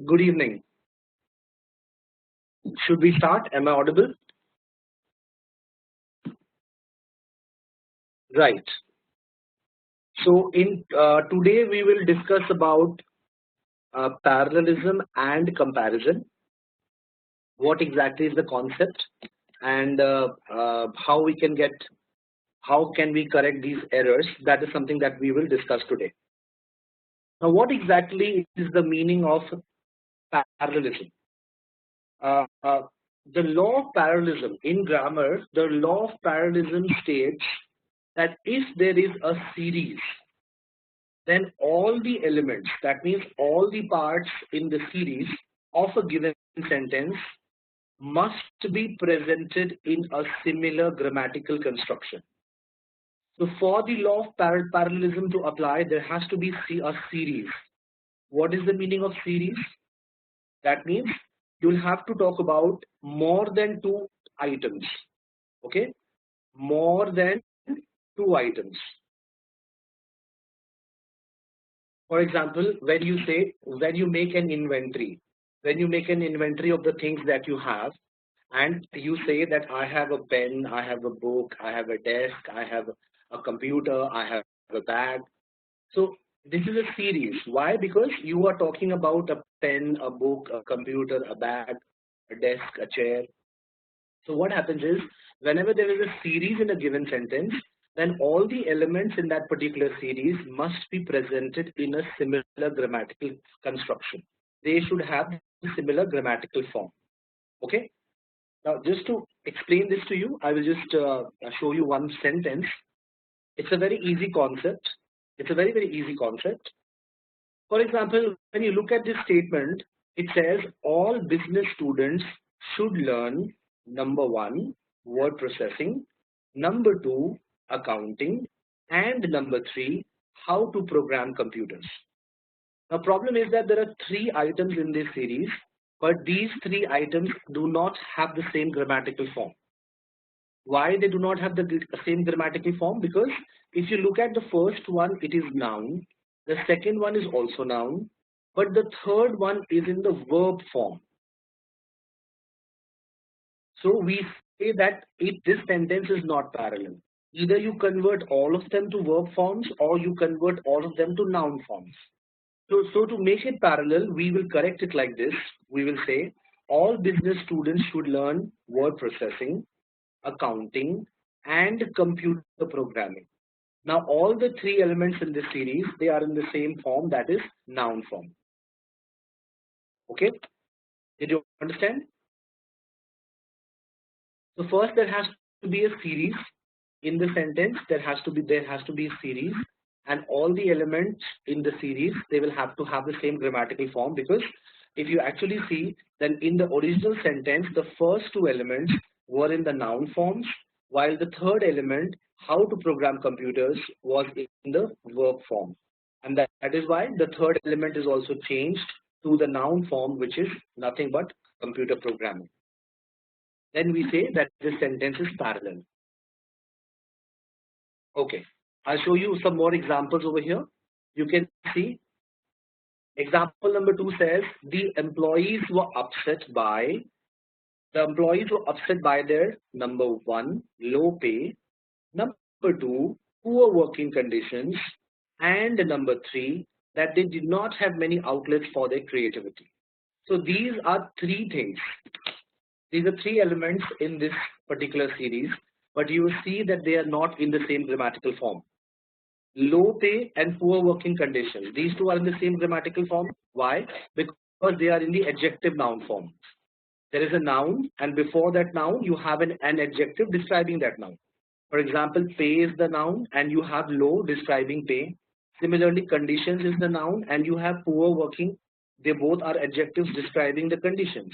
Good evening. Should we start? Am I audible? Right. So in today we will discuss about parallelism and comparison. What exactly is the concept, and how can we correct these errors? That is something that we will discuss today. Now, what exactly is the meaning of parallelism? Uh, uh, the law of parallelism in grammar, the law of parallelism states that if there is a series, then all the elements, that means all the parts in the series of a given sentence, must be presented in a similar grammatical construction. So for the law of parallelism to apply, there has to be a series. What is the meaning of series? That means you'll have to talk about more than two items. Okay? More than two items. For example, when you make an inventory, of the things that you have, and you say that I have a pen, I have a book, I have a desk, I have a computer, I have a bag. So this is a series. Why? Because you are talking about a pen, a book, a computer, a bag, a desk, a chair. So what happens is, whenever there is a series in a given sentence, then all the elements in that particular series must be presented in a similar grammatical construction. They should have similar grammatical form. Okay. Now, just to explain this to you, I will just show you one sentence. It's a very easy concept. It's a very, very easy concept. For example, when you look at this statement, it says all business students should learn number one, word processing, number two, accounting, and number three, how to program computers. The problem is that there are three items in this series, but these three items do not have the same grammatical form. Why they do not have the same grammatical form? Because if you look at the first one, it is noun. The second one is also noun, but the third one is in the verb form. So we say that this sentence is not parallel. Either you convert all of them to verb forms or you convert all of them to noun forms. So to make it parallel, we will correct it like this. We will say all business students should learn word processing, accounting, and computer programming. Now, all the three elements in this series, they are in the same form, that is noun form. Okay? Did you understand? So first, there has to be a series in the sentence. There has to be a series, and all the elements in the series, they will have to have the same grammatical form, because if you actually see, then in the original sentence, the first two elements were in the noun forms, while the third element, how to program computers, was in the verb form. And that is why the third element is also changed to the noun form, which is nothing but computer programming. Then we say that this sentence is parallel. Okay, I'll show you some more examples over here. You can see example number 2 says the employees were upset by their number 1, low pay, number 2, poor working conditions, and number 3, that they did not have many outlets for their creativity. So these are three things. These are three elements in this particular series, but you will see that they are not in the same grammatical form. Low pay and poor working conditions. These two are in the same grammatical form. Why? Because they are in the adjective noun form. There is a noun, and before that noun, you have an adjective describing that noun. For example, pay is the noun, and you have low describing pay. Similarly, conditions is the noun, and you have poor working. They both are adjectives describing the conditions.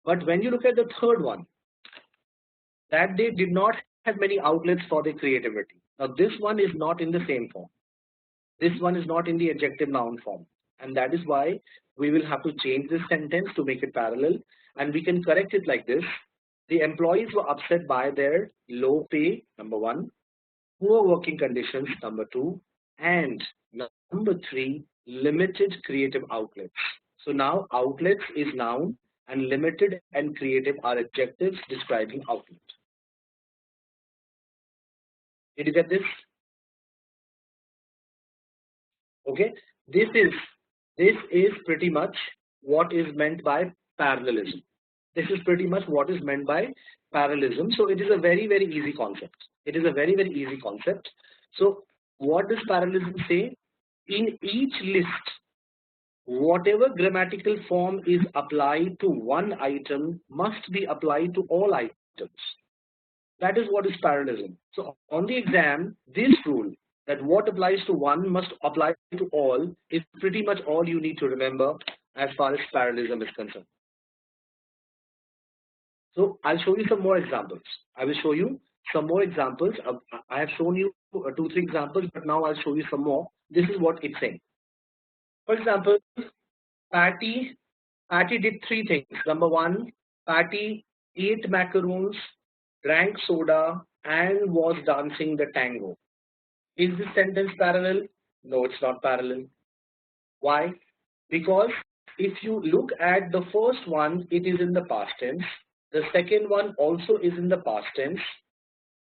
But when you look at the third one, that they did not have many outlets for their creativity. Now, this one is not in the same form. This one is not in the adjective noun form. And that is why we will have to change this sentence to make it parallel. And we can correct it like this. The employees were upset by their low pay, number 1, poor working conditions, number 2, and number 3, limited creative outlets. So now outlets is noun and limited and creative are adjectives describing outlet. Did you get this? Okay. This is pretty much what is meant by parallelism. This is pretty much what is meant by parallelism. So it is a very easy concept. It is a very easy concept. So what does parallelism say? In each list, whatever grammatical form is applied to one item must be applied to all items. That is what is parallelism. So on the exam, this rule that what applies to one must apply to all is pretty much all you need to remember as far as parallelism is concerned. So I'll show you some more examples. I will show you some more examples. I have shown you 2-3 examples, but now I'll show you some more. This is what it's saying. For example, Patty did 3 things. Number 1, Patty ate macaroons, drank soda, and was dancing the tango. Is this sentence parallel? No, it's not parallel. Why? Because if you look at the first one, it is in the past tense. The second one also is in the past tense.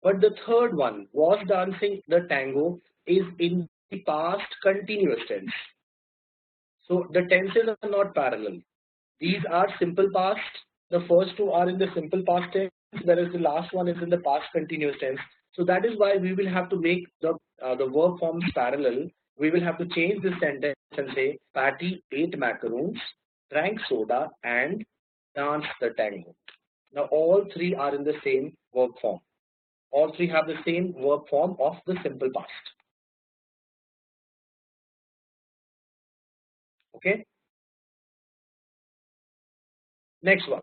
But the third one, was dancing the tango, is in the past continuous tense. So the tenses are not parallel. These are simple past. The first 2 are in the simple past tense, whereas the last one is in the past continuous tense. So that is why we will have to make the verb forms parallel. We will have to change this sentence and say Patty ate macaroons, drank soda, and danced the tango. Now all 3 are in the same verb form. All 3 have the same verb form of the simple past. Okay. Next one.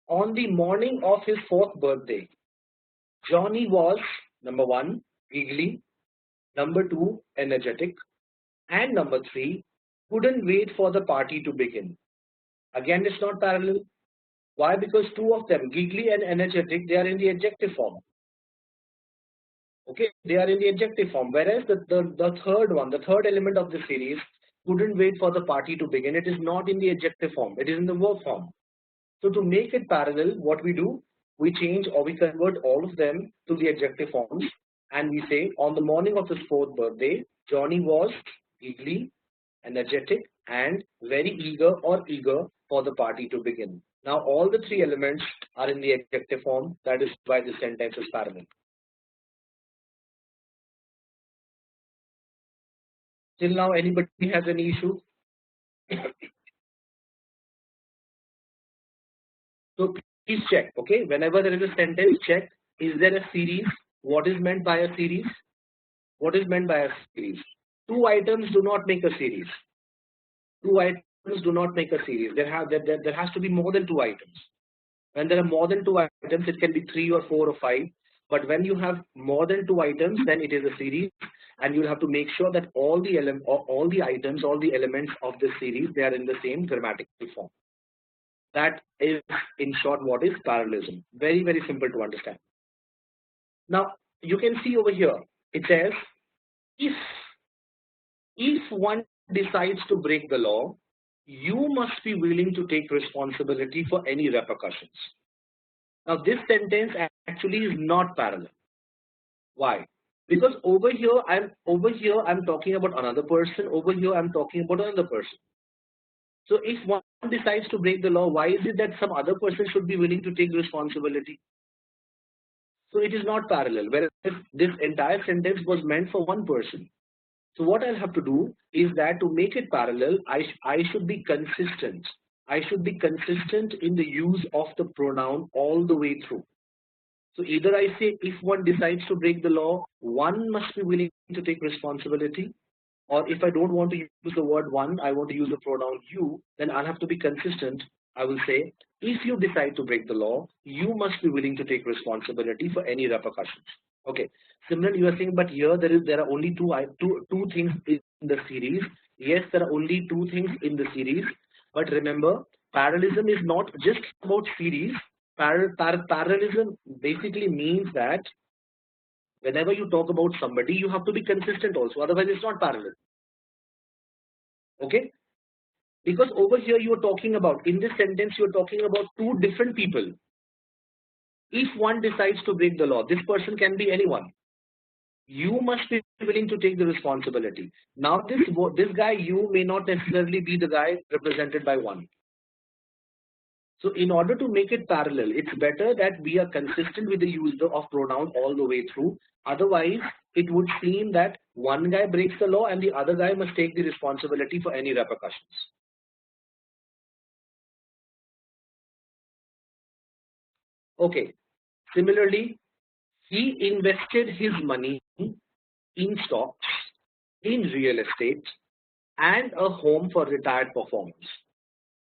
On the morning of his 4th birthday, Johnny was, number 1, giggly, number 2, energetic, and number 3, couldn't wait for the party to begin. Again, it's not parallel. Why? Because 2 of them, giggly and energetic, they are in the adjective form. Okay, they are in the adjective form. Whereas the third one, the third element of the series, couldn't wait for the party to begin. It is not in the adjective form. It is in the verb form. So to make it parallel, what we do, we change or we convert all of them to the adjective forms, and we say on the morning of his 4th birthday, Johnny was giggly, energetic, and very eager or eager for the party to begin. Now all the 3 elements are in the adjective form. That is why the sentence is parallel. Till now, anybody has any issue? So please check, okay? Whenever there is a sentence, check, is there a series? What is meant by a series? What is meant by a series? 2 items do not make a series. 2 items do not make a series. There has to be more than 2 items. When there are more than 2 items, it can be 3 or 4 or 5. But when you have more than 2 items, then it is a series, and you'll have to make sure that all the items, all the elements of this series, they are in the same grammatical form. That is, in short, what is parallelism. Very simple to understand. Now, you can see over here, it says, if one decides to break the law, you must be willing to take responsibility for any repercussions. Now, this sentence actually is not parallel. Why? Because over here I'm talking about another person. Over here I'm talking about another person. So if one decides to break the law, why is it that some other person should be willing to take responsibility? So it is not parallel, whereas this entire sentence was meant for one person. So what I'll have to do is that to make it parallel, I should be consistent. I should be consistent in the use of the pronoun all the way through. So either I say if one decides to break the law, one must be willing to take responsibility. Or if I don't want to use the word one, I want to use the pronoun you, then I'll have to be consistent. I will say, if you decide to break the law, you must be willing to take responsibility for any repercussions. Okay. Similarly, you are saying, but here there are only two things in the series. Yes, there are only 2 things in the series. But remember, parallelism is not just about series. Parallelism basically means that whenever you talk about somebody, you have to be consistent also. Otherwise, it's not parallel. Okay. Because over here you are talking about, in this sentence you are talking about two different people. If one decides to break the law, this person can be anyone. You must be willing to take the responsibility. Now this guy, you may not necessarily be the guy represented by one. So in order to make it parallel, it's better that we are consistent with the use of pronoun all the way through. Otherwise, it would seem that one guy breaks the law and the other guy must take the responsibility for any repercussions. Okay. Similarly, he invested his money in stocks, in real estate, and a home for retired performers.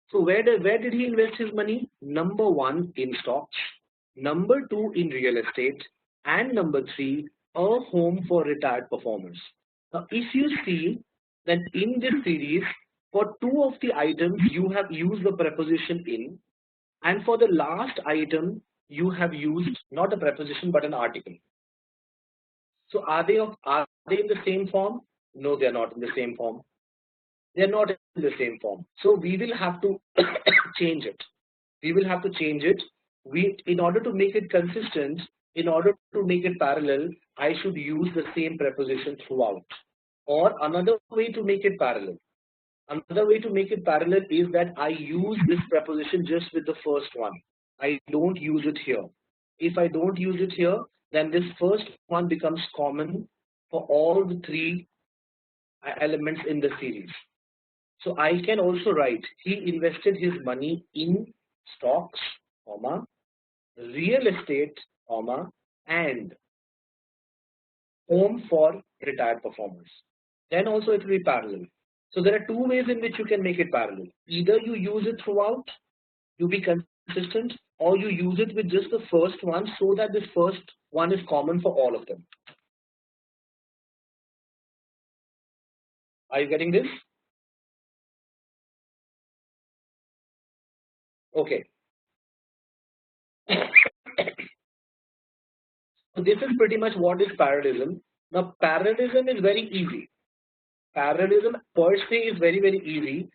So where did he invest his money? Number one, in stocks. Number two, in real estate. And number three, a home for retired performers. Now, if you see that in this series, for two of the items, you have used the preposition in. And for the last item, you have used not a preposition, but an article. So are they in the same form? No, they are not in the same form. They are not in the same form. So we will have to change it. We will have to change it. In order to make it consistent, in order to make it parallel, I should use the same preposition throughout. Or another way to make it parallel. Another way to make it parallel is that I use this preposition just with the first one. I don't use it here. If I don't use it here, then this first one becomes common for all the three elements in the series. So I can also write, he invested his money in stocks, comma, real estate, comma, and home for retired performers. Then also it will be parallel. So there are two ways in which you can make it parallel. Either you use it throughout, you be consistent, or you use it with just the first one so that this first one is common for all of them. Are you getting this? Okay. So this is pretty much what is parallelism. Now parallelism is very easy. Parallelism per se is very, very easy.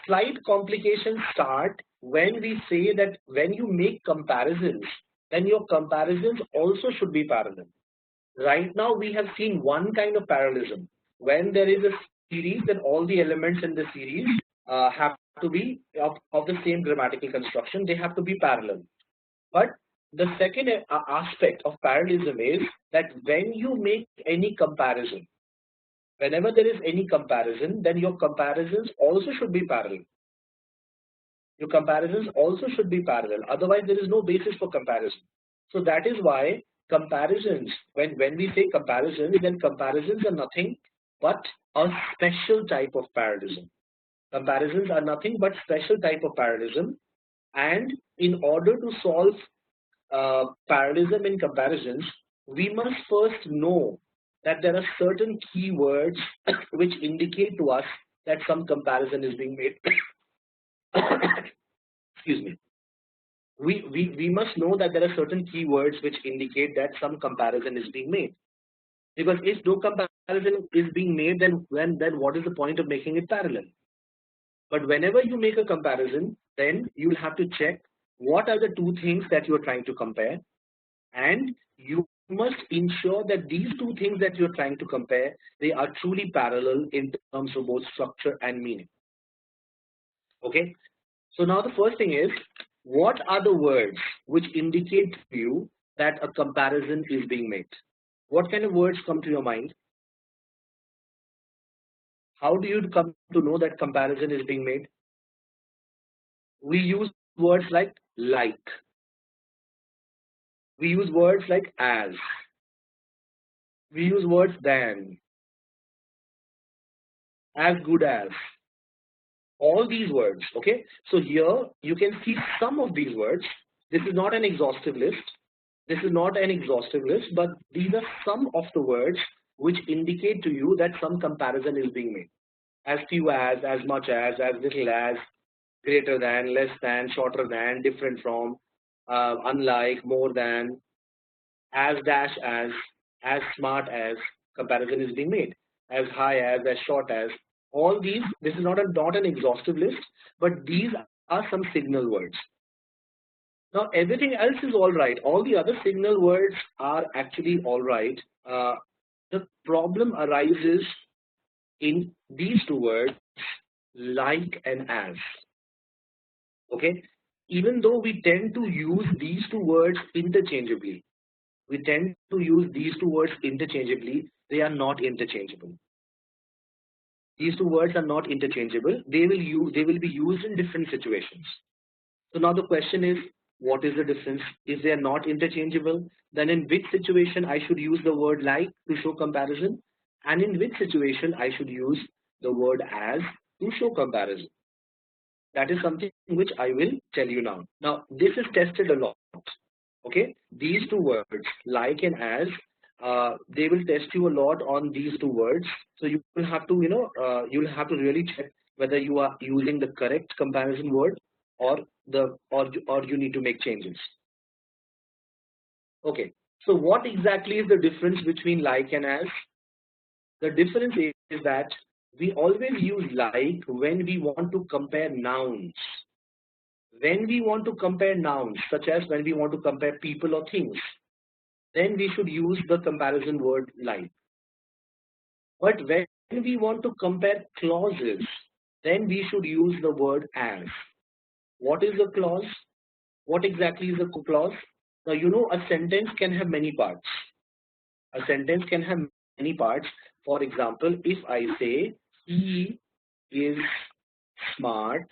Slight complications start when we say that when you make comparisons, then your comparisons also should be parallel. Right now we have seen one kind of parallelism. When there is a series, then all the elements in the series have to be of the same grammatical construction. They have to be parallel. But the second aspect of parallelism is that when you make any comparison, whenever there is any comparison, then your comparisons also should be parallel. Your comparisons also should be parallel. Otherwise, there is no basis for comparison. So that is why comparisons, when we say comparisons, then comparisons are nothing but a special type of parallelism. Comparisons are nothing but special type of parallelism. And in order to solve parallelism in comparisons, we must first know that there are certain keywords which indicate to us that some comparison is being made. Excuse me. We must know that there are certain keywords which indicate that some comparison is being made. Because if no comparison is being made, then what is the point of making it parallel? But whenever you make a comparison, then you will have to check what are the two things that you are trying to compare, and you must ensure that these two things that you're trying to compare, they are truly parallel in terms of both structure and meaning. Okay. So now the first thing is, what are the words which indicate to you that a comparison is being made? What kind of words come to your mind? How do you come to know that comparison is being made? We use words like. We use words like as. We use words than, as good as. All these words, okay? So here you can see some of these words. This is not an exhaustive list. This is not an exhaustive list, but these are some of the words which indicate to you that some comparison is being made. As few as much as little as, greater than, less than, shorter than, different from, unlike, more than, as dash as smart as, comparison is being made. As high as short as, All these, this is not an exhaustive list, but these are some signal words. Now everything else is all right. All the other signal words are actually all right. The problem arises in these two words, like and as. Okay, even though we tend to use these two words interchangeably, they are not interchangeable. These two words are not interchangeable. They will be used in different situations. So now the question is, what is the difference? If they are not interchangeable, then in which situation I should use the word like to show comparison, and in which situation I should use the word as to show comparison? That is something which I will tell you now. Now this is tested a lot. Okay, these two words, like and as, they will test you a lot on these two words. So you will have to, you'll have to really check whether you are using the correct comparison word or or you need to make changes. Okay, so what exactly is the difference between like and as? The difference is that we always use like when we want to compare nouns. When we want to compare nouns, such as when we want to compare people or things, then we should use the comparison word like. But when we want to compare clauses, then we should use the word as. What is a clause? What exactly is a clause? Now, you know, a sentence can have many parts. A sentence can have many parts. For example, if I say, he is smart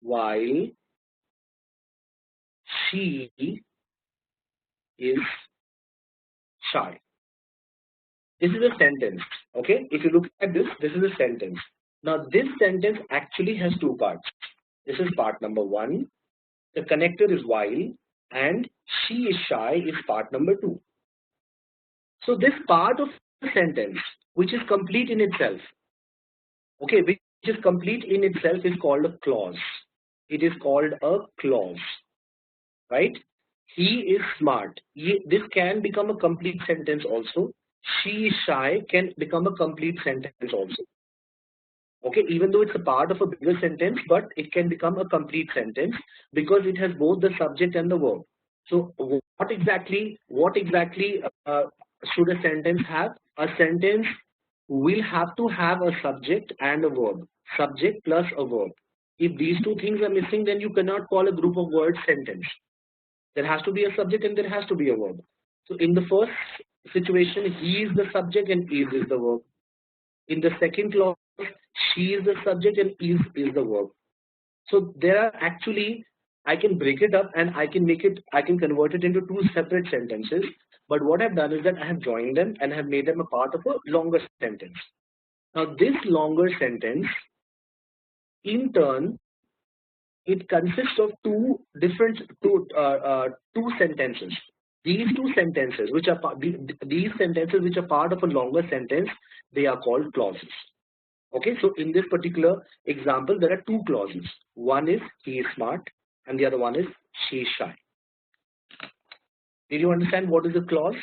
while she is shy. This is a sentence. Okay, if you look at this, this is a sentence. Now, this sentence actually has two parts. This is part number one. The connector is while, and she is shy is part number two. So this part of the sentence, which is complete in itself, okay, which is complete in itself, is called a clause. It is called a clause, right? He is smart. This can become a complete sentence also. She is shy can become a complete sentence also. Okay, even though it's a part of a bigger sentence, but it can become a complete sentence because it has both the subject and the verb. So what exactly should a sentence have? A sentence will have to have a subject and a verb. Subject plus a verb. If these two things are missing, then you cannot call a group of words sentence. There has to be a subject and there has to be a verb. So in the first situation, he is the subject and is the verb. In the second clause, she is the subject and is the verb. So there are actually, I can break it up and I can convert it into two separate sentences. But what I've done is that I have joined them and have made them a part of a longer sentence. Now this longer sentence, in turn, it consists of two sentences. These two sentences, which are these sentences which are part of a longer sentence, they are called clauses. Okay, so in this particular example, there are two clauses. One is he is smart, and the other one is she is shy. Did you understand what is a clause?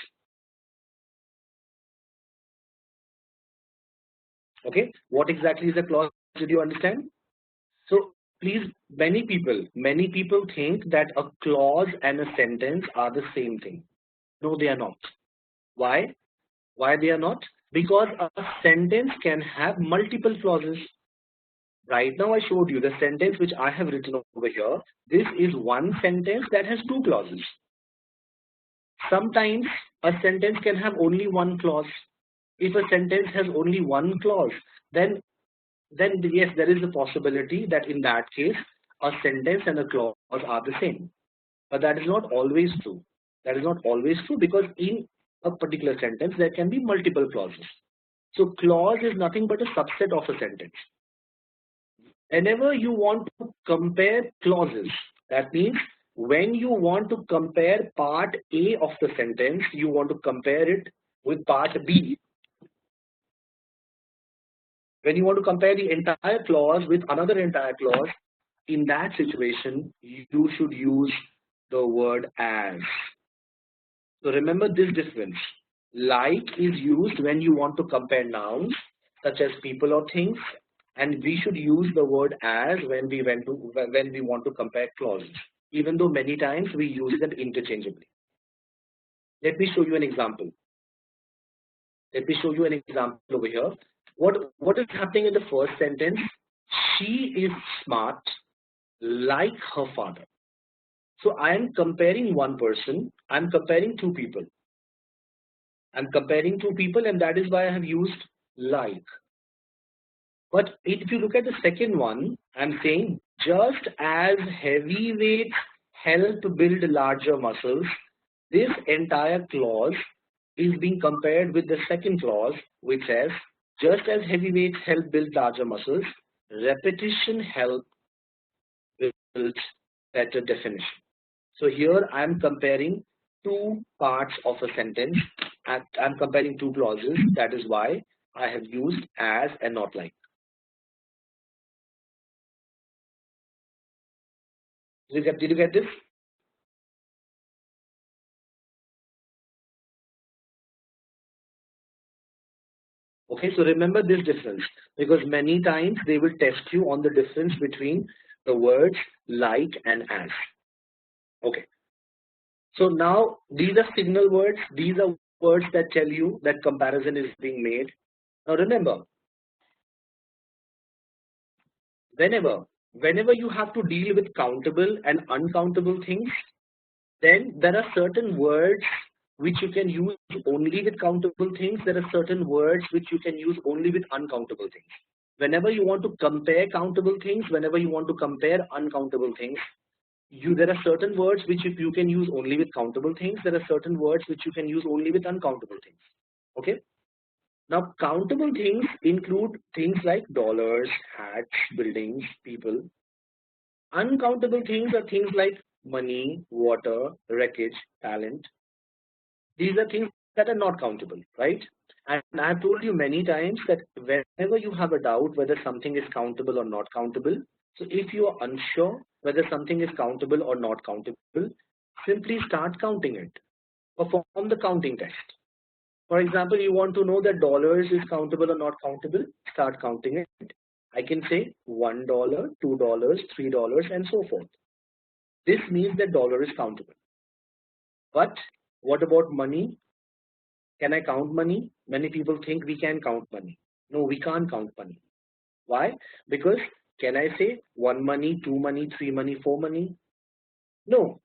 Okay, what exactly is a clause? Did you understand? So please, many people think that a clause and a sentence are the same thing. No, they are not. Why? Why they are not? Because a sentence can have multiple clauses. Right now I showed you the sentence which I have written over here. This is one sentence that has two clauses. Sometimes a sentence can have only one clause. If a sentence has only one clause, then yes, there is a possibility that in that case, a sentence and a clause are the same. But that is not always true. That is not always true because in a particular sentence, there can be multiple clauses. So clause is nothing but a subset of a sentence. Whenever you want to compare clauses, that means when you want to compare part A of the sentence, you want to compare it with part B. When you want to compare the entire clause with another entire clause, in that situation, you should use the word as. So remember this difference. Like is used when you want to compare nouns such as people or things, and we should use the word as when we want to compare clauses, even though many times we use them interchangeably. Let me show you an example. Let me show you an example over here. What is happening in the first sentence? She is smart like her father. So I am comparing one person. I'm comparing two people. I'm comparing two people, and that is why I have used like. But if you look at the second one, I'm saying just as heavy weights help build larger muscles, this entire clause is being compared with the second clause, which says just as heavy weights help build larger muscles, repetition helps build better definition. So here I'm comparing two parts of a sentence, and I'm comparing two clauses. That is why I have used as and not like. Did you get this? Okay, so remember this difference, because many times they will test you on the difference between the words like and as. Okay, so now these are signal words. These are words that tell you that comparison is being made. Now remember, whenever you have to deal with countable and uncountable things, then there are certain words which you can use only with countable things. There are certain words which you can use only with uncountable things. Whenever you want to compare countable things, whenever you want to compare uncountable things, there are certain words which you can use only with countable things. There are certain words which you can use only with uncountable things. Okay. Now, countable things include things like dollars, hats, buildings, people. Uncountable things are things like money, water, wreckage, talent. These are things that are not countable, right? And I've told you many times that whenever you have a doubt whether something is countable or not countable, so if you are unsure whether something is countable or not countable, simply start counting it. Perform the counting test. For example, you want to know that dollars is countable or not countable, start counting it. I can say $1, $2, $3, and so forth. This means that dollar is countable. But what about money? Can I count money? Many people think we can count money. No, we can't count money. Why? Because can I say one money, two money, three money, four money? No.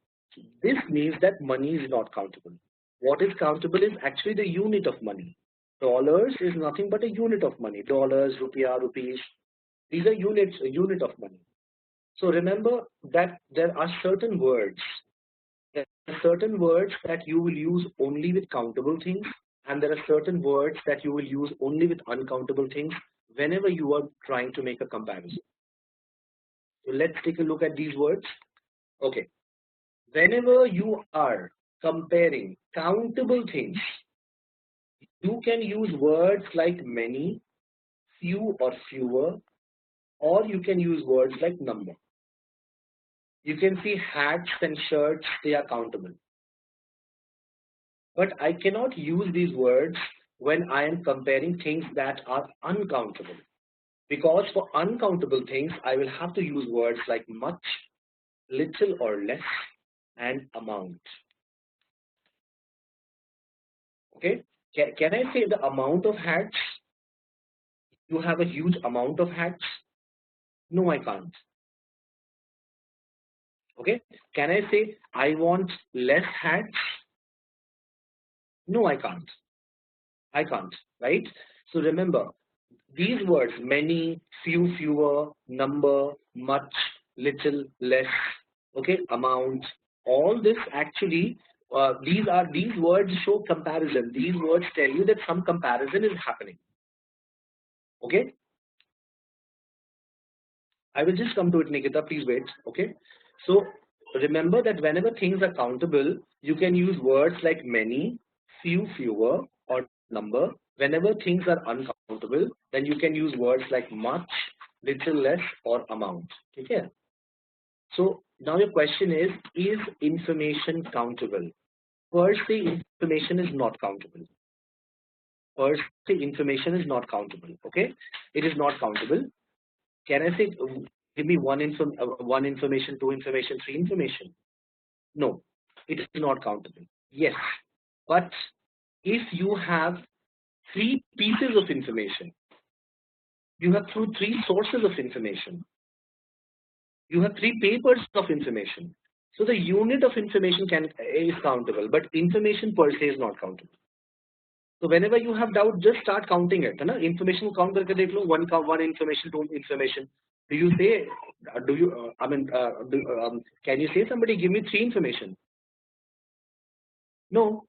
This means that money is not countable. What is countable is actually the unit of money. Dollars is nothing but a unit of money. Dollars, rupiah, rupees. These are units, a unit of money. So remember that there are certain words. There are certain words that you will use only with countable things, and there are certain words that you will use only with uncountable things whenever you are trying to make a comparison. So let's take a look at these words. Okay. Whenever you are comparing countable things, you can use words like many, few or fewer, or you can use words like number. You can see hats and shirts, they are countable. But I cannot use these words when I am comparing things that are uncountable. Because for uncountable things, I will have to use words like much, little or less, and amount. Okay? Can I say the amount of hats? You have a huge amount of hats? No, I can't. Okay? Can I say I want less hats? No, I can't. I can't, right? So remember, these words, many, few, fewer, number, much, little, less, okay, amount, all this actually, these words show comparison. These words tell you that some comparison is happening. Okay? I will just come to it, Nikita. Please wait. Okay? So remember that whenever things are countable, you can use words like many, few, fewer, or number. Whenever things are uncountable, then you can use words like much, little less, or amount. Okay? So now your question is information countable? Per se, information is not countable. per se information is not countable. Okay, it is not countable. Can I say give me one information, two information, three information? No, it is not countable. Yes, but if you have three pieces of information, you have through three sources of information, you have three papers of information. So the unit of information is countable, but information per se is not countable. So whenever you have doubt, just start counting it. है ना? Information count करके देख लो, one information, two information. Do you say? Do you? Can you say somebody give me three information? No.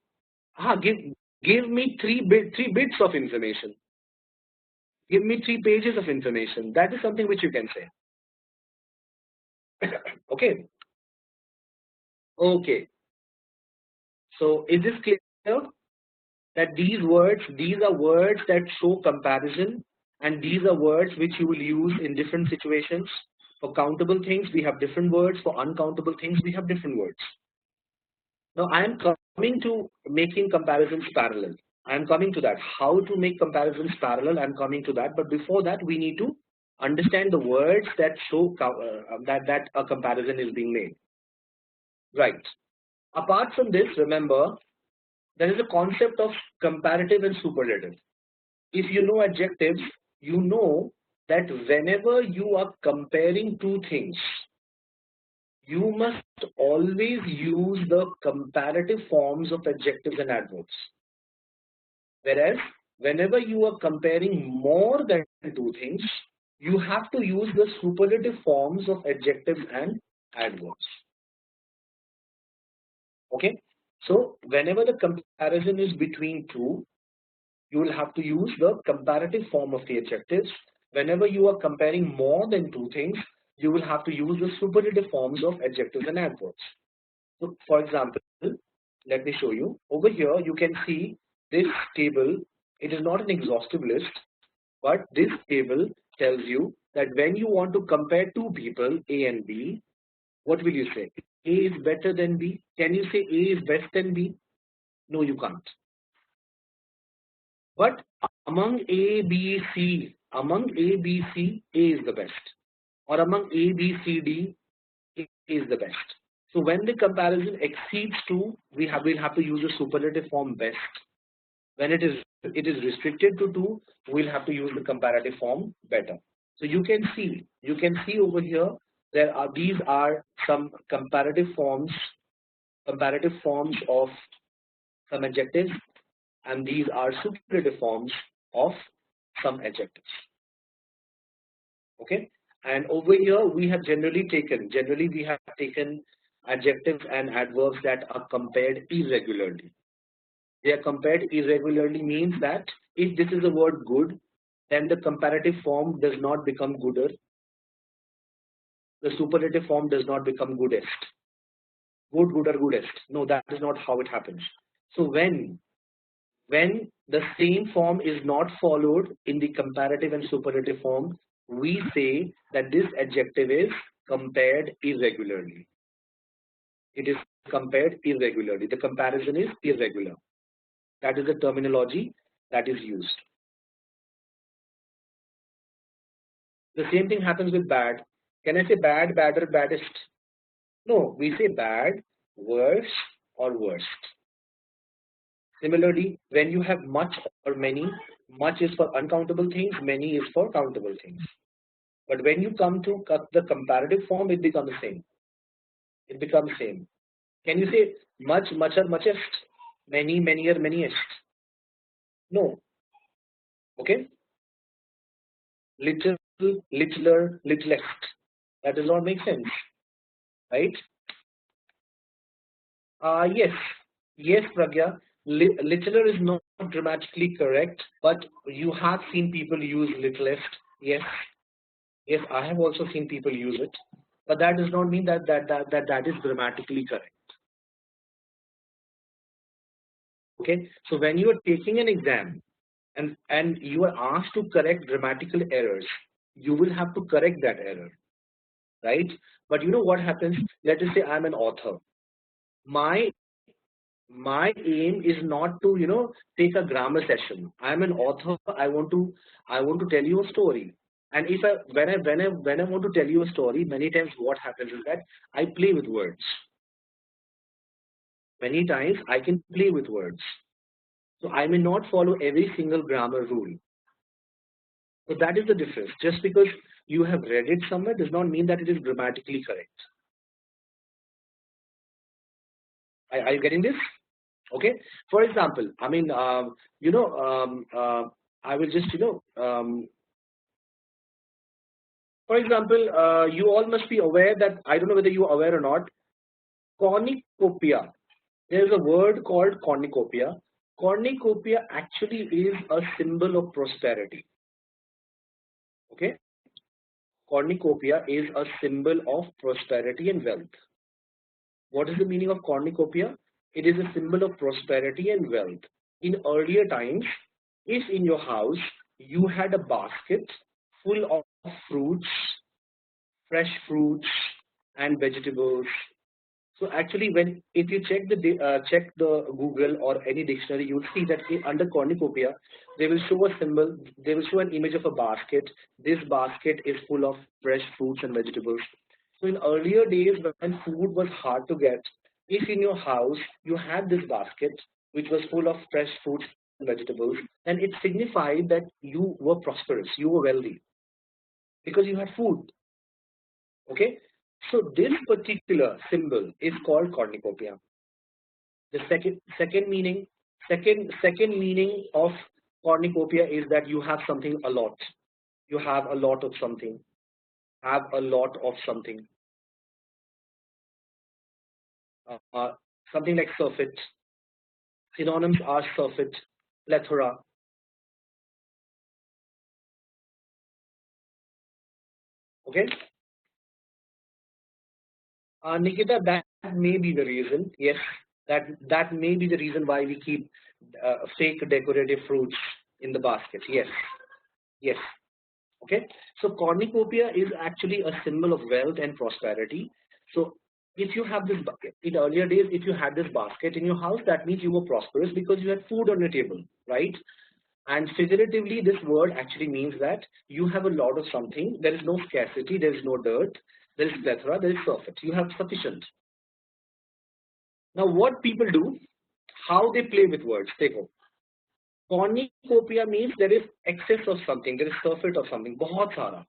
Give me three bits of information. Give me 3 pages of information. That is something which you can say. Okay. Okay. So is this clear? That these are words that show comparison, and these are words which you will use in different situations. For countable things, we have different words. For uncountable things, we have different words. Now, I am coming to making comparisons parallel. I am coming to that. How to make comparisons parallel, I am coming to that. But before that, we need to understand the words that show that a comparison is being made. Right. Apart from this, remember, there is a concept of comparative and superlative. If you know adjectives, you know that whenever you are comparing two things, you must always use the comparative forms of adjectives and adverbs. Whereas, whenever you are comparing more than two things, you have to use the superlative forms of adjectives and adverbs. Okay? So, whenever the comparison is between two, you will have to use the comparative form of the adjectives. Whenever you are comparing more than two things, you will have to use the superlative forms of adjectives and adverbs. So, for example, let me show you. Over here, you can see this table. It is not an exhaustive list, but this table tells you that when you want to compare two people, A and B, what will you say? A is better than B. Can you say A is best than B? No, you can't. But among A, B, C, A is the best. Or among A, B, C, D, A is the best. So when the comparison exceeds 2, we'll have to use the superlative form best. When it is restricted to 2, we'll have to use the comparative form better. So you can see over here, these are some comparative forms of some adjectives, and these are superlative forms of some adjectives. Okay, and over here we have generally taken adjectives and adverbs that are compared irregularly. They are compared irregularly means that if this is a word good, then the comparative form does not become gooder. The superlative form does not become goodest. Good, gooder, goodest. No, that is not how it happens. So when the same form is not followed in the comparative and superlative form, we say that this adjective is compared irregularly. It is compared irregularly. The comparison is irregular. That is the terminology that is used. The same thing happens with bad. Can I say bad, badder, baddest? No, we say bad, worse, or worst. Similarly, when you have much or many, much is for uncountable things, many is for countable things. But when you come to the comparative form, it becomes same. It becomes same. Can you say much, mucher, muchest? Many, manier, manyest? No. Okay? Little, littler, littlest. That does not make sense. Right? Yes. Yes, Pragya. Littler is not grammatically correct, but you have seen people use littlest. Yes. Yes, I have also seen people use it, but that does not mean that is grammatically correct. Okay, so when you are taking an exam and you are asked to correct grammatical errors, you will have to correct that error, right? But you know what happens? Let us say I'm an author. My My aim is not to, take a grammar session. I'm an author. I want to tell you a story. And if I when I want to tell you a story, many times what happens is that I play with words. Many times I can play with words. So I may not follow every single grammar rule. So that is the difference. Just because you have read it somewhere does not mean that it is grammatically correct. Are you getting this? Okay. For example, I mean, I will just, for example, you all must be aware that, I don't know whether you are aware or not, cornucopia. There is a word called cornucopia. Cornucopia actually is a symbol of prosperity. Okay. Cornucopia is a symbol of prosperity and wealth. What is the meaning of cornucopia? It is a symbol of prosperity and wealth. In earlier times, if in your house you had a basket full of fruits, fresh fruits and vegetables. So actually, when if you check the Google or any dictionary, you will see that under cornucopia, they will show a symbol. They will show an image of a basket. This basket is full of fresh fruits and vegetables. So in earlier days, when food was hard to get, if in your house you had this basket which was full of fresh fruits and vegetables, then it signified that you were prosperous, you were wealthy because you had food. Okay, so this particular symbol is called cornucopia. The second meaning of cornucopia is that you have something a lot. You have a lot of something. Have a lot of something. Uh, Something like surfeit. Synonyms are surfeit, plethora. Okay, Nikita, that may be the reason. Yes, that may be the reason why we keep fake decorative fruits in the baskets. Yes, yes. Okay, so cornucopia is actually a symbol of wealth and prosperity. So if you have this bucket in earlier days, if you had this basket in your house, that means you were prosperous because you had food on your table, right? And figuratively, this word actually means that you have a lot of something. There is no scarcity, there is no dirt, there is plethora, there is surfeit. You have sufficient. Now, what people do, how they play with words. देखो, cornucopia means there is excess of something, there is surfeit of something. बहुत सारा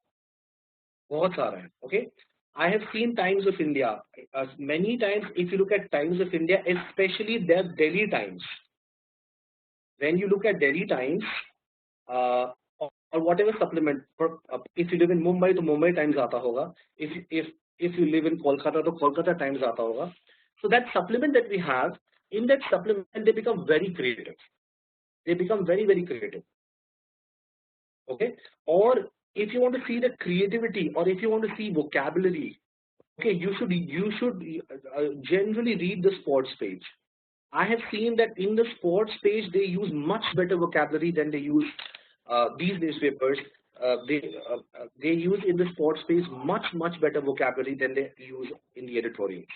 है. Okay. I have seen Times of India. Many times, if you look at Times of India, especially their Delhi Times, when you look at Delhi Times, or whatever supplement, if you live in Mumbai, तो Mumbai Times आता होगा. If you live in Kolkata, तो Kolkata Times आता होगा. So that supplement that we have, in that supplement, they become very creative. They become very, very creative. Okay. Or if you want to see the creativity, or if you want to see vocabulary, okay, you should generally read the sports page. I have seen that in the sports page they use much better vocabulary than they use these newspapers. They use in the sports page much better vocabulary than they use in the editorials.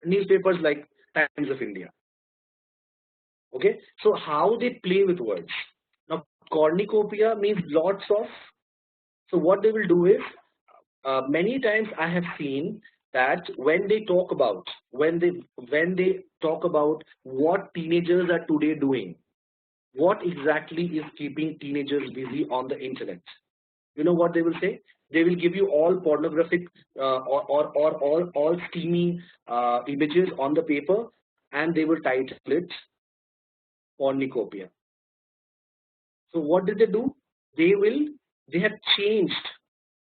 Newspapers like Times of India. Okay, so how they play with words. Now, cornucopia means lots of. So what they will do is, many times I have seen that when they talk about what teenagers are today doing, what exactly is keeping teenagers busy on the internet. You know what they will say? They will give you all pornographic or all steamy images on the paper, and they will title it cornucopia. So what did they do? They will they have changed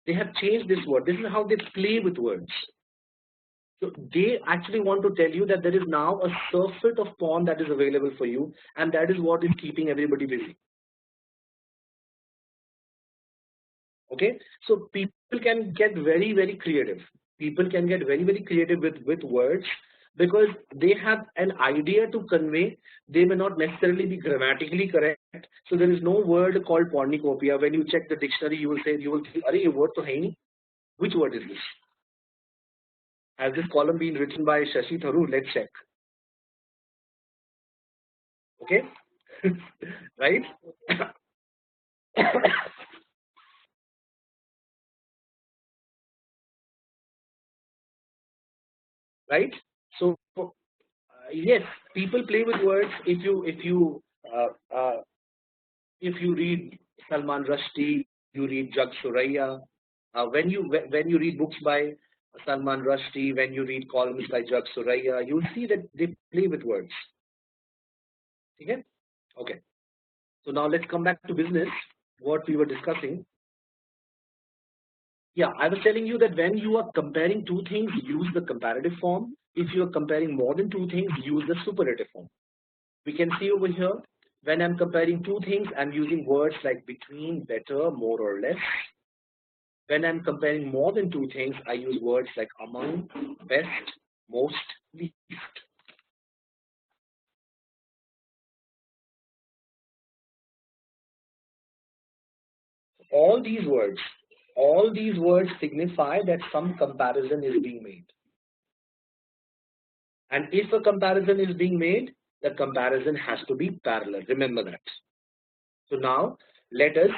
they have changed this word. This is how they play with words. So they actually want to tell you that there is now a surfeit of porn that is available for you, and that is what is keeping everybody busy. Okay, so people can get very, very creative. People can get very, very creative with words because they have an idea to convey. They may not necessarily be grammatically correct. So there is no word called cornucopia. When you check the dictionary, you will see, "Arey, ये word तो है ही नहीं. Which word is this?" Has this column been written by Shashi Tharoor? Let's check. Okay, right? Right. So yes, people play with words. Uh, uh, if you read Salman Rushdie, you read Jug Suraya. When you read books by Salman Rushdie, when you read columns by Jug Suraya, you'll see that they play with words. Okay. Okay. So now let's come back to business. What we were discussing. Yeah, I was telling you that when you are comparing two things, use the comparative form. If you are comparing more than two things, use the superlative form. We can see over here, when I'm comparing two things, I'm using words like between, better, more or less. When I'm comparing more than two things, I use words like among, best, most, least. All these words, all these words signify that some comparison is being made. And if a comparison is being made, the comparison has to be parallel. Remember that. So now let us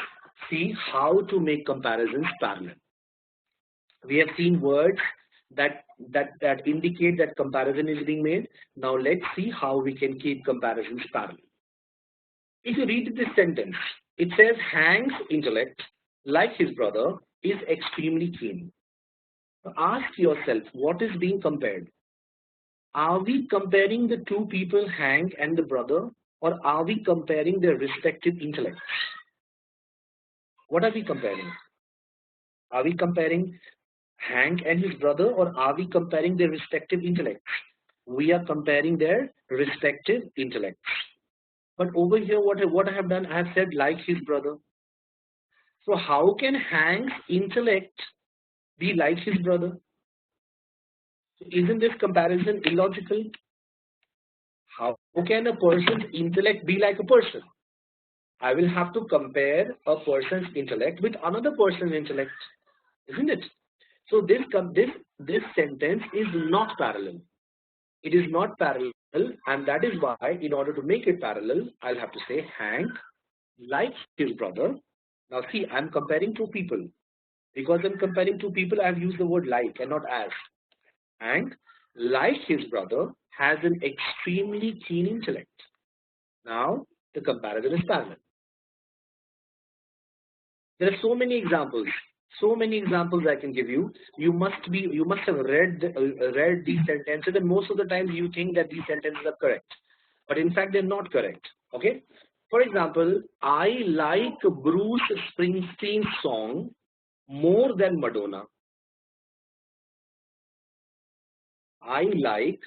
see how to make comparisons parallel. We have seen words that indicate that comparison is being made. Now let's see how we can keep comparisons parallel. If you read this sentence, it says Hank's intellect, like his brother, is extremely keen. Ask yourself, what is being compared? Are we comparing the two people, Hank and the brother, or are we comparing their respective intellects? What are we comparing? Are we comparing Hank and his brother, or are we comparing their respective intellects? We are comparing their respective intellects. But over here, what I have done, I have said like his brother. So how can Hank's intellect be like his brother? So isn't this comparison illogical? How can a person's intellect be like a person? I will have to compare a person's intellect with another person's intellect, isn't it? So this sentence is not parallel. It is not parallel, and that is why, in order to make it parallel, I'll have to say Hank like his brother. Now see, I'm comparing two people. Because I'm comparing two people, I've used the word like and not as. Hank, like his brother, has an extremely keen intellect. Now the comparison is parallel. There are so many examples I can give you. You must have read these sentences, and most of the times you think that these sentences are correct, but in fact they're not correct. Okay. For example, I like Bruce Springsteen's song more than Madonna. I like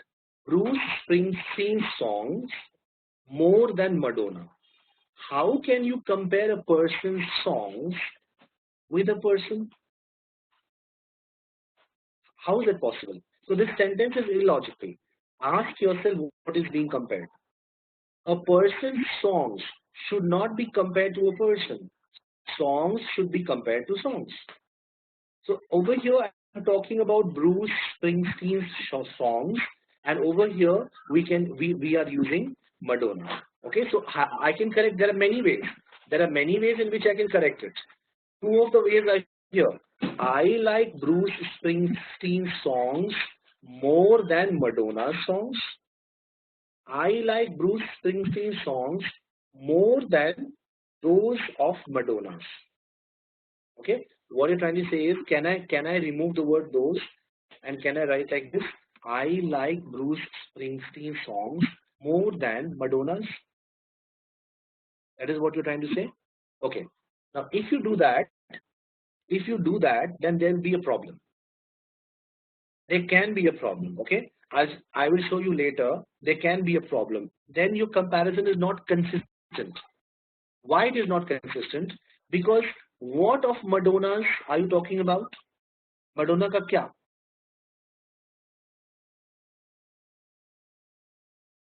Bruce Springsteen's songs more than Madonna. How can you compare a person's songs with a person? How is it possible? So this sentence is illogical. Ask yourself what is being compared. A person's songs should not be compared to a person. Songs should be compared to songs. So over here I'm talking about Bruce Springsteen's songs, and over here we are using Madonna. Okay, so I can correct. There are many ways. There are many ways in which I can correct it. Two of the ways are here. I like Bruce Springsteen songs more than Madonna's songs. I like Bruce Springsteen songs more than those of Madonna's. Okay, what you're trying to say is, can I remove the word those, and can I write like this? I like Bruce Springsteen songs more than Madonna's. That is what you're trying to say. Okay. Now, if you do that, then there will be a problem. There can be a problem. Okay. As I will show you later, there can be a problem. Then your comparison is not consistent. Why it is not consistent? Because what of Madonna's are you talking about? Madonna ka kya?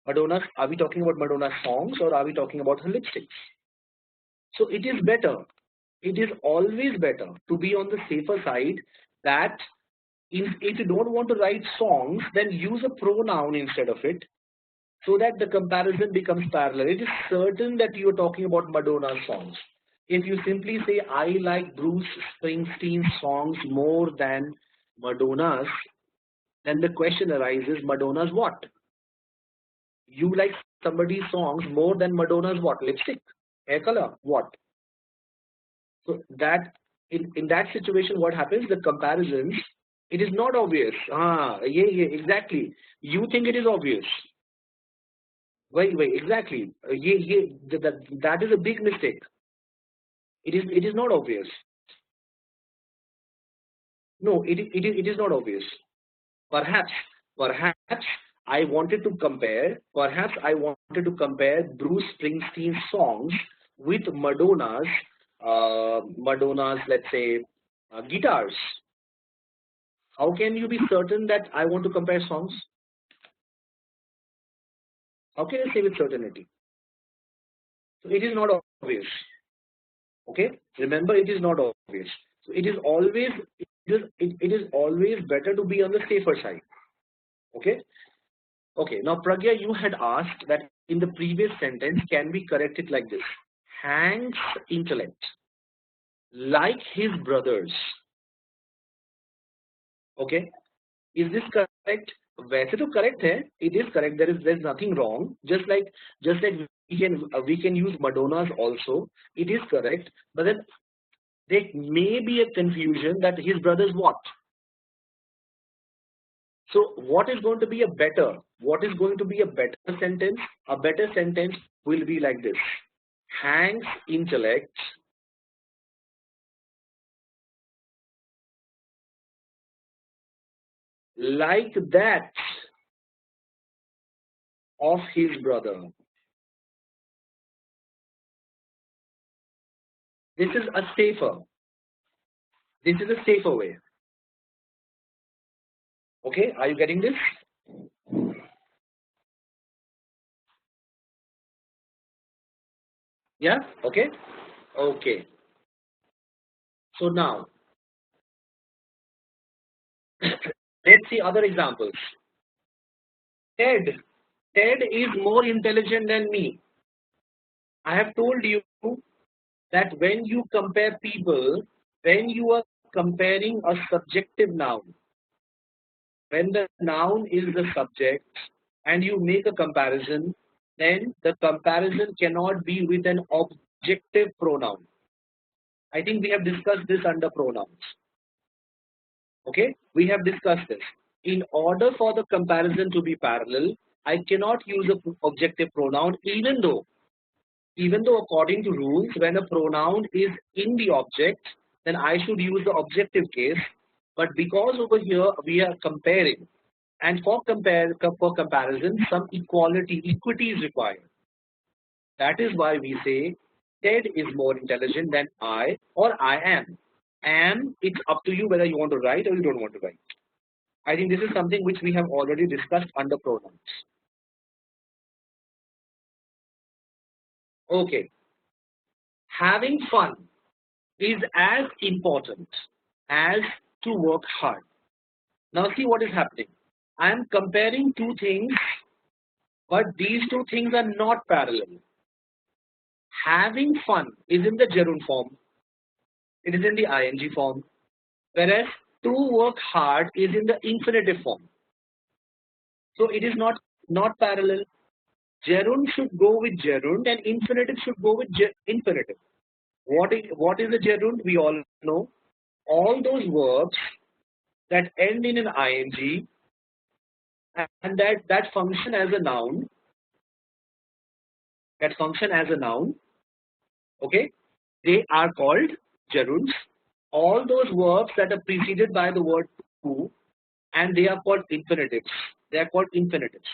Madonna's, are we talking about Madonna's songs, or are we talking about her lipsticks? So it is better. It is always better to be on the safer side, that if you don't want to write songs, then use a pronoun instead of it. so that the comparison becomes parallel. It is certain that you are talking about Madonna's songs. If you simply say, I like Bruce Springsteen's songs more than Madonna's, then the question arises, Madonna's what? You like somebody's songs more than Madonna's what? Lipstick, hair color, what? So that in that situation, what happens? The comparisons, it is not obvious. Yeah, exactly. You think it is obvious. Wait, exactly. That is a big mistake. It is not obvious. No, it is not obvious. Perhaps, perhaps I wanted to compare Bruce Springsteen's songs with Madonna's, let's say, guitars. How can you be certain that I want to compare songs? How can I say with certainty? So it is not obvious. Okay, remember, it is not obvious. So it is always better to be on the safer side. Okay. Okay, now Pragya, you had asked that in the previous sentence, can we correct it like this? Hank's intellect, like his brothers. Okay, is this correct? वैसे तो correct है. It is correct. There's nothing wrong. Just like we can use Madonna's also. It is correct. But then there may be a confusion that his brothers what? So what is going to be a better? What is going to be a better sentence? A better sentence will be like this. Hank's intellect like that of his brother. This is a safer. This is a safer way. Okay, are you getting this? Yeah. Okay. Okay. So now let's see other examples. Ted. Ted is more intelligent than me. I have told you that when you compare people, when you are comparing a subjective noun, when the noun is the subject and you make a comparison, then the comparison cannot be with an objective pronoun. I think we have discussed this under pronouns. Okay, we have discussed this. In order for the comparison to be parallel, I cannot use a objective pronoun, even though according to rules, when a pronoun is in the object, then I should use the objective case. But because over here we are comparing, and for comparison, some equity is required. That is why we say Ted is more intelligent than I, or I am. And it's up to you whether you want to write or you don't want to write. I think this is something which we have already discussed under pronouns. Okay. Having fun is as important as to work hard. Now see what is happening. I am comparing two things, but these two things are not parallel. Having fun is in the gerund form. It is in the ing form. Whereas to work hard is in the infinitive form. So it is not parallel. Gerund should go with gerund and infinitive should go with infinitive. What is the gerund? We all know. All those verbs that end in an ing and that function as a noun, okay, they are called gerunds. All those verbs that are preceded by the word to, and they are called infinitives. They are called infinitives.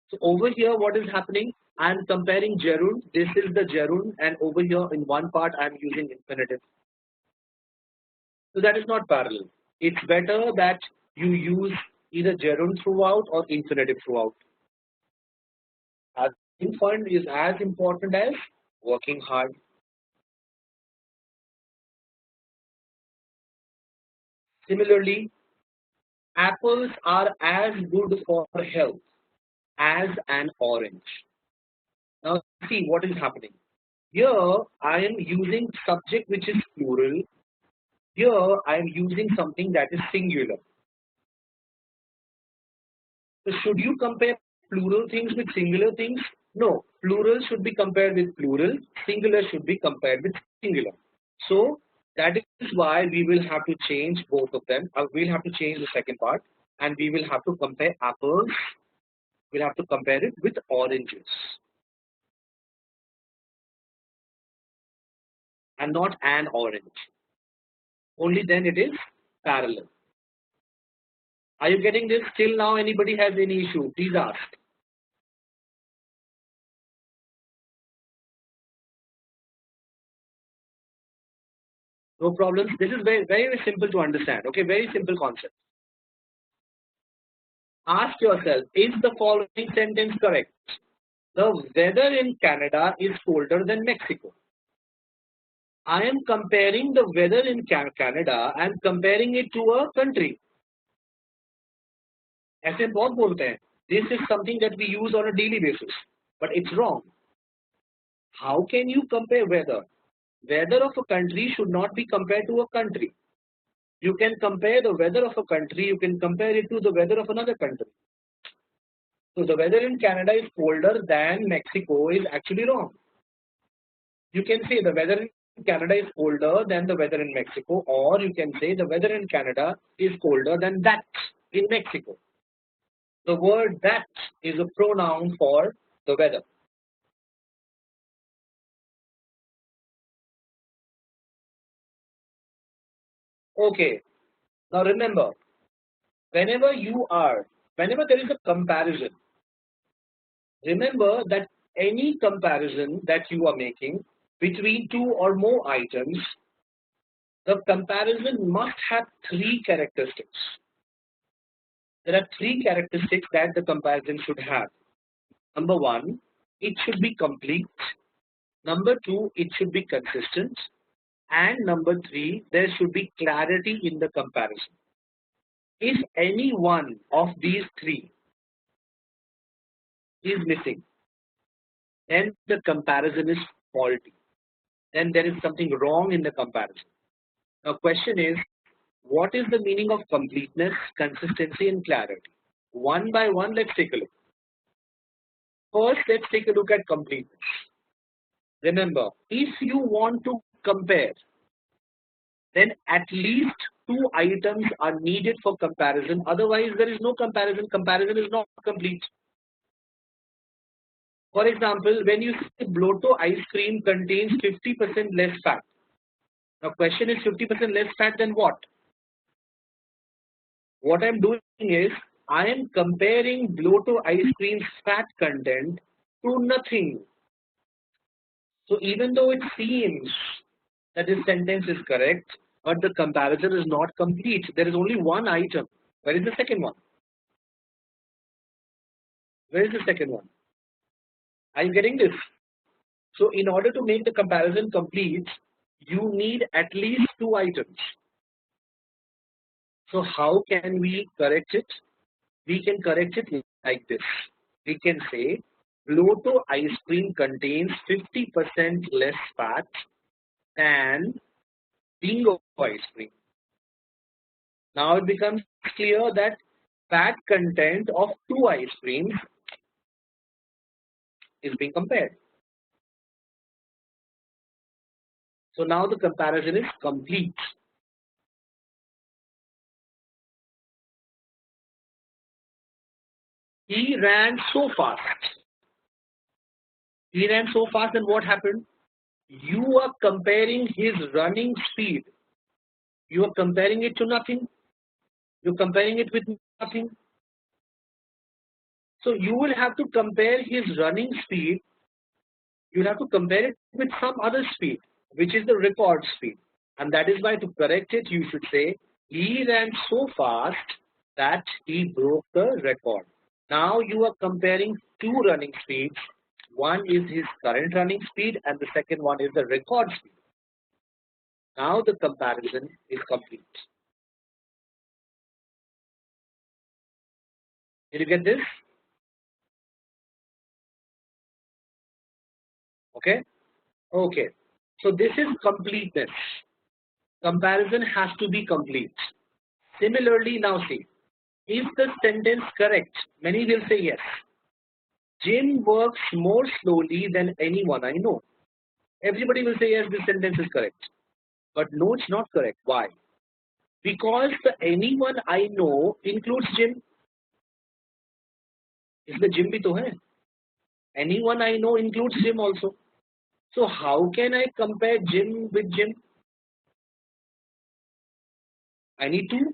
So over here, what is happening? I am comparing gerund. This is the gerund, and over here in one part I am using infinitive. So that is not parallel. It's better that you use either gerund throughout or infinitive throughout. Having fun is as important as working hard. Similarly, apples are as good for health as an orange. Now see what is happening. Here I am using subject which is plural. Here I am using something that is singular. So should you compare plural things with singular things? No, plural should be compared with plural, singular should be compared with singular. So that is why we will have to change both of them. We'll have to change the second part and we will have to compare apples. We'll have to compare it with oranges and not an orange. Only then it is parallel. Are you getting this? Till now anybody has any issue? Please ask. No problems. This is very, very simple to understand. Okay, very simple concept. Ask yourself, is the following sentence correct? The weather in Canada is colder than Mexico. I am comparing the weather in Canada and comparing it to a country. ऐसे बहुत बोलते हैं. This is something that we use on a daily basis, but it's wrong. How can you compare weather? Weather of a country should not be compared to a country. You can compare the weather of a country, you can compare it to the weather of another country. So the weather in Canada is colder than Mexico is actually wrong. You can say the weather in Canada is colder than the weather in Mexico, or you can say the weather in Canada is colder than that in Mexico. The word that is a pronoun for the weather. Okay, now remember, whenever there is a comparison, remember that any comparison that you are making between two or more items, the comparison must have three characteristics. There are three characteristics that the comparison should have. Number one, it should be complete. Number two, it should be consistent. And number three, there should be clarity in the comparison. If any one of these three is missing, then the comparison is faulty. Then there is something wrong in the comparison. Now, question is, what is the meaning of completeness, consistency, and clarity? One by one, let's take a look. First, let's take a look at completeness. Remember, if you want to compare, then at least two items are needed for comparison. Otherwise, there is no comparison. Comparison is not complete. For example, when you say Blotto ice cream contains 50% less fat. Now, question is 50% less fat than what? What I'm doing is, I am comparing Blotto ice cream's fat content to nothing. So even though it seems that this sentence is correct, but the comparison is not complete. There is only one item. Where is the second one? Where is the second one? Are you getting this? So in order to make the comparison complete, you need at least two items. So how can we correct it? We can correct it like this. We can say Blotto ice cream contains 50% less fat than Bingo ice cream. Now it becomes clear that fat content of two ice creams is being compared. So now the comparison is complete. He ran so fast. He ran so fast, and what happened? You are comparing his running speed. You are comparing it to nothing. You're comparing it with nothing. So you will have to compare his running speed. You'll have to compare it with some other speed, which is the record speed. And that is why to correct it, you should say, he ran so fast that he broke the record. Now you are comparing two running speeds. One is his current running speed and the second one is the record speed. Now the comparison is complete. Did you get this? Okay. Okay. So this is completeness. Comparison has to be complete. Similarly, now see, is the sentence correct? Many will say yes. Jim works more slowly than anyone I know. Everybody will say yes, this sentence is correct. But no, it's not correct. Why? Because the anyone I know includes Jim. इसमें Jim भी तो है. Anyone I know includes Jim also. So how can I compare Jim with Jim? I need two.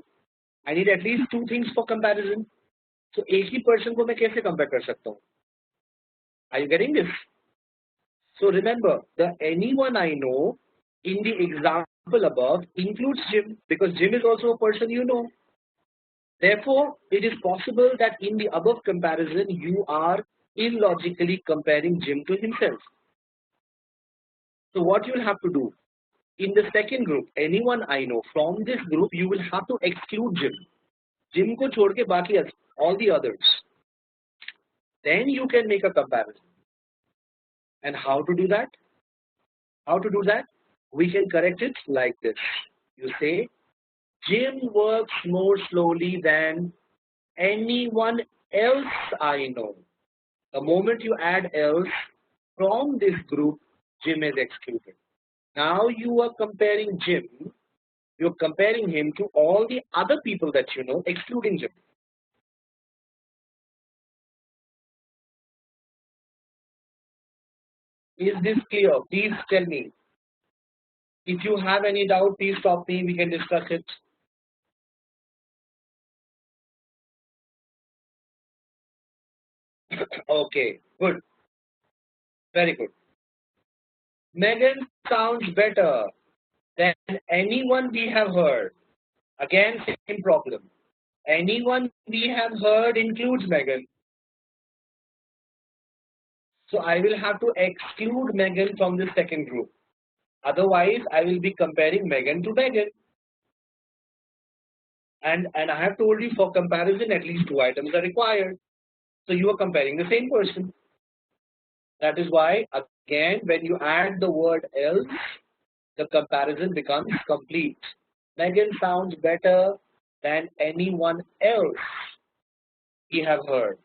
I need at least two things for comparison. So एक ही person को मैं कैसे compare कर सकता हूँ? Are you getting this? So remember, the anyone I know in the example above includes Jim because Jim is also a person you know. Therefore, it is possible that in the above comparison, you are illogically comparing Jim to himself. So what you will have to do, in the second group, anyone I know, from this group, you will have to exclude Jim. Jim ko chhod ke baki all the others. Then you can make a comparison. And how to do that? How to do that? We can correct it like this. You say, Jim works more slowly than anyone else I know. The moment you add else, from this group, Jim is excluded. Now you are comparing Jim, you're comparing him to all the other people that you know, excluding Jim. Is this clear? Please tell me. If you have any doubt, please stop me, we can discuss it. Okay, good. Very good. Megan sounds better than anyone we have heard. Again, same problem. Anyone we have heard includes Megan. So I will have to exclude Megan from the second group. Otherwise, I will be comparing Megan to Megan. And I have told you for comparison, at least two items are required. So you are comparing the same person. That is why, again, when you add the word else, the comparison becomes complete. Megan sounds better than anyone else we have heard.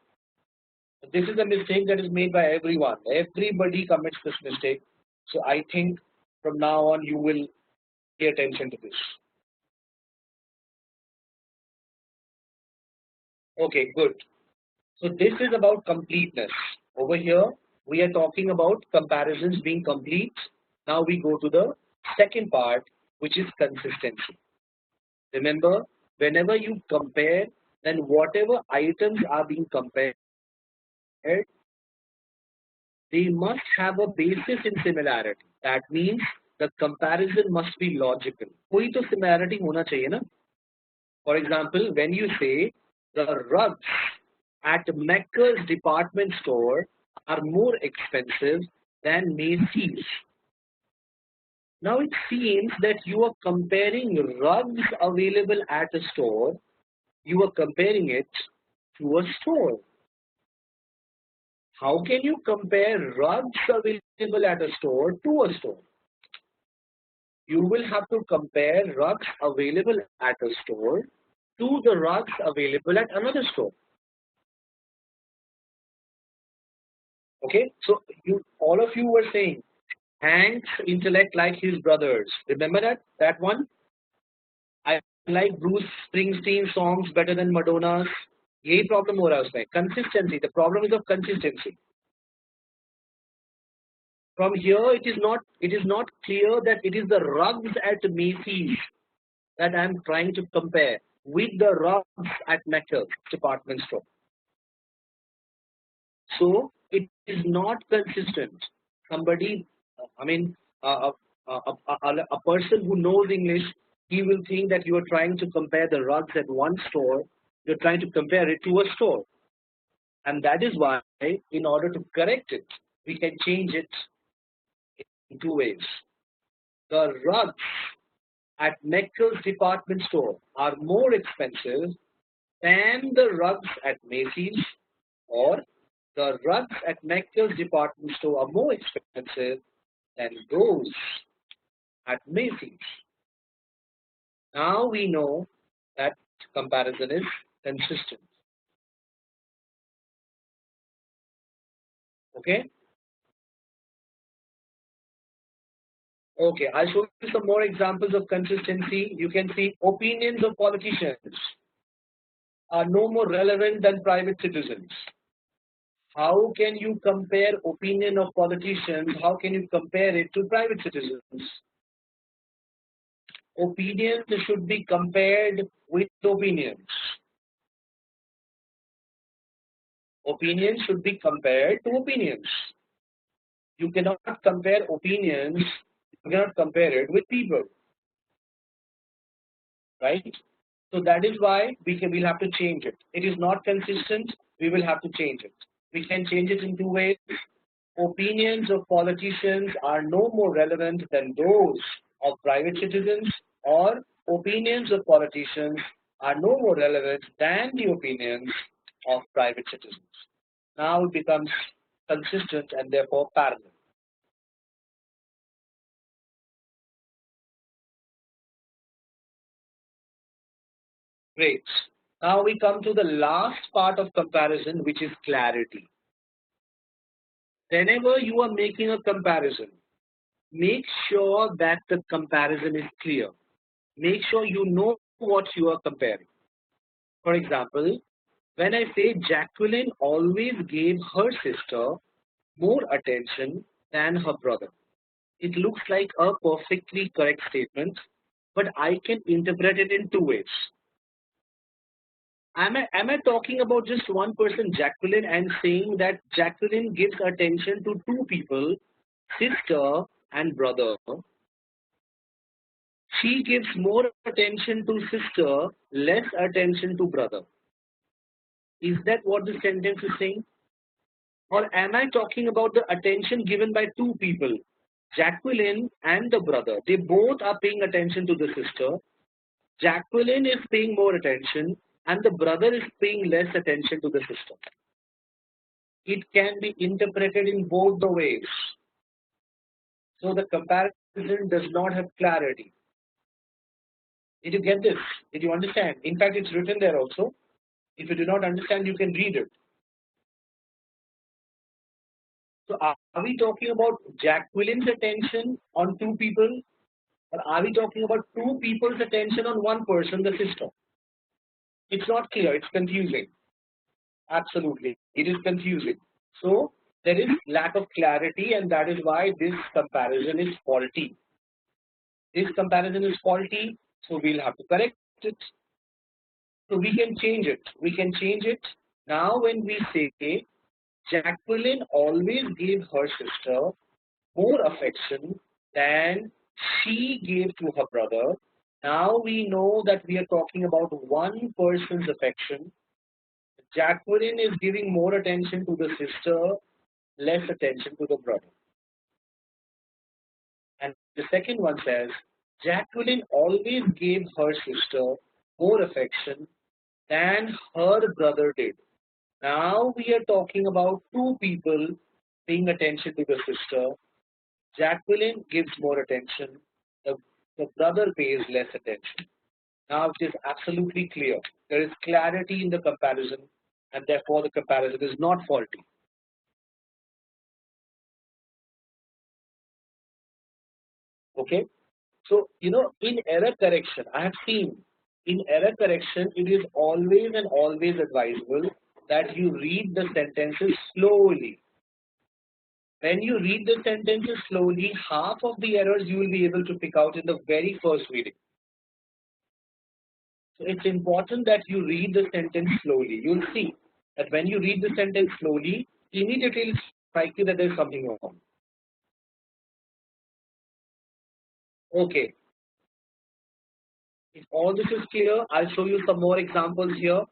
This is a mistake that is made by everyone. Everybody commits this mistake. So I think from now on you will pay attention to this. Okay, good. So this is about completeness. Over here, we are talking about comparisons being complete. Now we go to the second part, which is consistency. Remember, whenever you compare, then whatever items are being compared, they must have a basis in similarity. That means the comparison must be logical. कोई तो similarity होना चाहिए ना? For example, when you say the rugs at Mecca's department store are more expensive than Macy's. Now it seems that you are comparing rugs available at a store, you are comparing it to a store. How can you compare rugs available at a store to a store? You will have to compare rugs available at a store to the rugs available at another store. Okay, so all of you were saying Hank's intellect like his brothers. Remember that one? I like Bruce Springsteen songs better than Madonna's. यही problem हो रहा है उसमें. Consistency. The problem is of consistency. From here, it is not clear that it is the rugs at Macy's that I am trying to compare with the rugs at Mecca's department store. So it is not consistent. Somebody, I mean, a person who knows English, he will think that you are trying to compare the rugs at one store, you're trying to compare it to a store. And that is why, in order to correct it, we can change it in two ways. The rugs at Mecca's department store are more expensive than the rugs at Macy's, or The rugs at Mecca's department store are more expensive than those at Macy's. Now we know that comparison is consistent. Okay? Okay, I'll show you some more examples of consistency. You can see opinions of politicians are no more relevant than private citizens. How can you compare opinion of politicians? How can you compare it to private citizens? Opinions should be compared with opinions. Opinions should be compared to opinions. You cannot compare opinions, you cannot compare it with people, right? So that is why we'll have to change it. It is not consistent, we will have to change it. We can change it in two ways. Opinions of politicians are no more relevant than those of private citizens, or opinions of politicians are no more relevant than the opinions of private citizens. Now it becomes consistent and therefore parallel. Great. Now we come to the last part of comparison, which is clarity. Whenever you are making a comparison, make sure that the comparison is clear. Make sure you know what you are comparing. For example, when I say Jacqueline always gave her sister more attention than her brother, it looks like a perfectly correct statement, but I can interpret it in two ways. Am I talking about just one person, Jacqueline, and saying that Jacqueline gives attention to two people, sister and brother? She gives more attention to sister, less attention to brother. Is that what the sentence is saying? Or am I talking about the attention given by two people, Jacqueline and the brother? They both are paying attention to the sister. Jacqueline is paying more attention and the brother is paying less attention to the sister. It can be interpreted in both the ways. So the comparison does not have clarity. Did you get this? Did you understand? In fact, it's written there also. If you do not understand, you can read it. So are we talking about Jacqueline's attention on two people? Or are we talking about two people's attention on one person, the sister? It's not clear. It's confusing. Absolutely. It is confusing. So there is lack of clarity, and that is why this comparison is faulty. This comparison is faulty, so we'll have to correct it. So we can change it. We can change it. Now when we say Jacqueline always gave her sister more affection than she gave to her brother, now we know that we are talking about one person's affection. Jacqueline is giving more attention to the sister, less attention to the brother. And the second one says, Jacqueline always gave her sister more affection than her brother did. Now we are talking about two people paying attention to the sister. Jacqueline gives more attention. The brother pays less attention. Now it is absolutely clear. There is clarity in the comparison, and therefore the comparison is not faulty. Okay? So, in error correction, I have seen in error correction, it is always and always advisable that you read the sentences slowly. When you read the sentences slowly, half of the errors you will be able to pick out in the very first reading. So it's important that you read the sentence slowly. You'll see that when you read the sentence slowly, immediately it'll strike you that there's something wrong. Okay. If all this is clear, I'll show you some more examples here.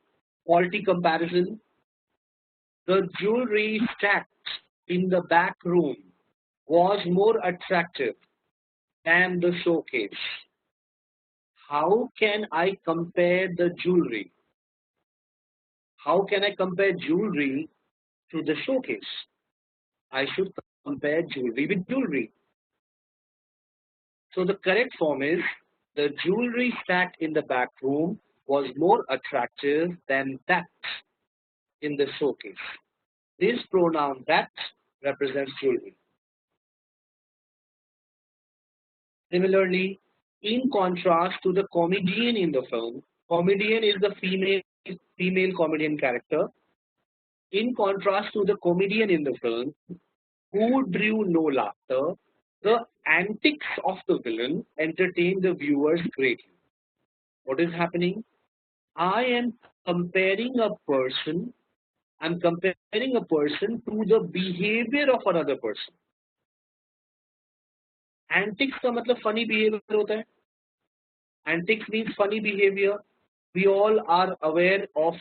Quality comparison. The jewelry stacked in the back room was more attractive than the showcase. How can I compare the jewelry? How can I compare jewelry to the showcase. I should compare jewelry with jewelry. So the correct form is the jewelry stacked in the back room was more attractive than that in the showcase. This pronoun that represents jewelry. Similarly, in contrast to the comedian in the film, comedian is the female comedian character. In contrast to the comedian in the film, who drew no laughter, the antics of the villain entertained the viewers greatly. What is happening? I am comparing a person. I'm comparing a person to the behavior of another person. Antics का मतलब funny behavior होता है. Antics means funny behavior. We all are aware of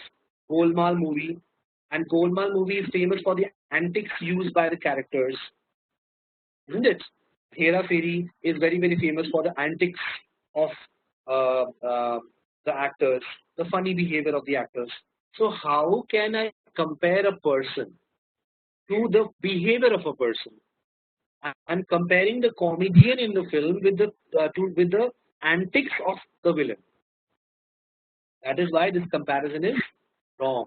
Golmaal movie, and Golmaal movie is famous for the antics used by the characters, isn't it? Hera Fairy is very famous for the antics of uh, uh, the actors, the funny behavior of the actors. So how can I compare a person to the behavior of a person? I'm comparing the comedian in the film with the antics of the villain. That is why this comparison is wrong.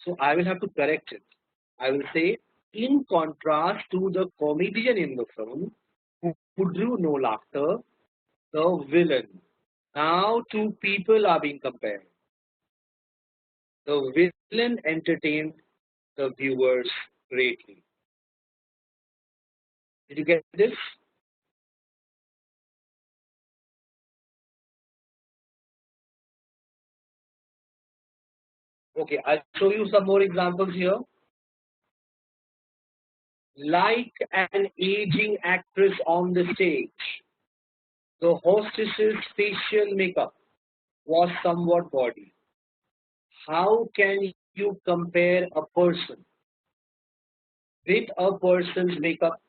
So I will have to correct it. I will say, in contrast to the comedian in the film who drew no laughter, the villain. Now two people are being compared. The villain entertained the viewers greatly. Did you get this? Okay, I'll show you some more examples here. Like an aging actress on the stage, the hostess's facial makeup was somewhat body. How can you compare a person with a person's makeup?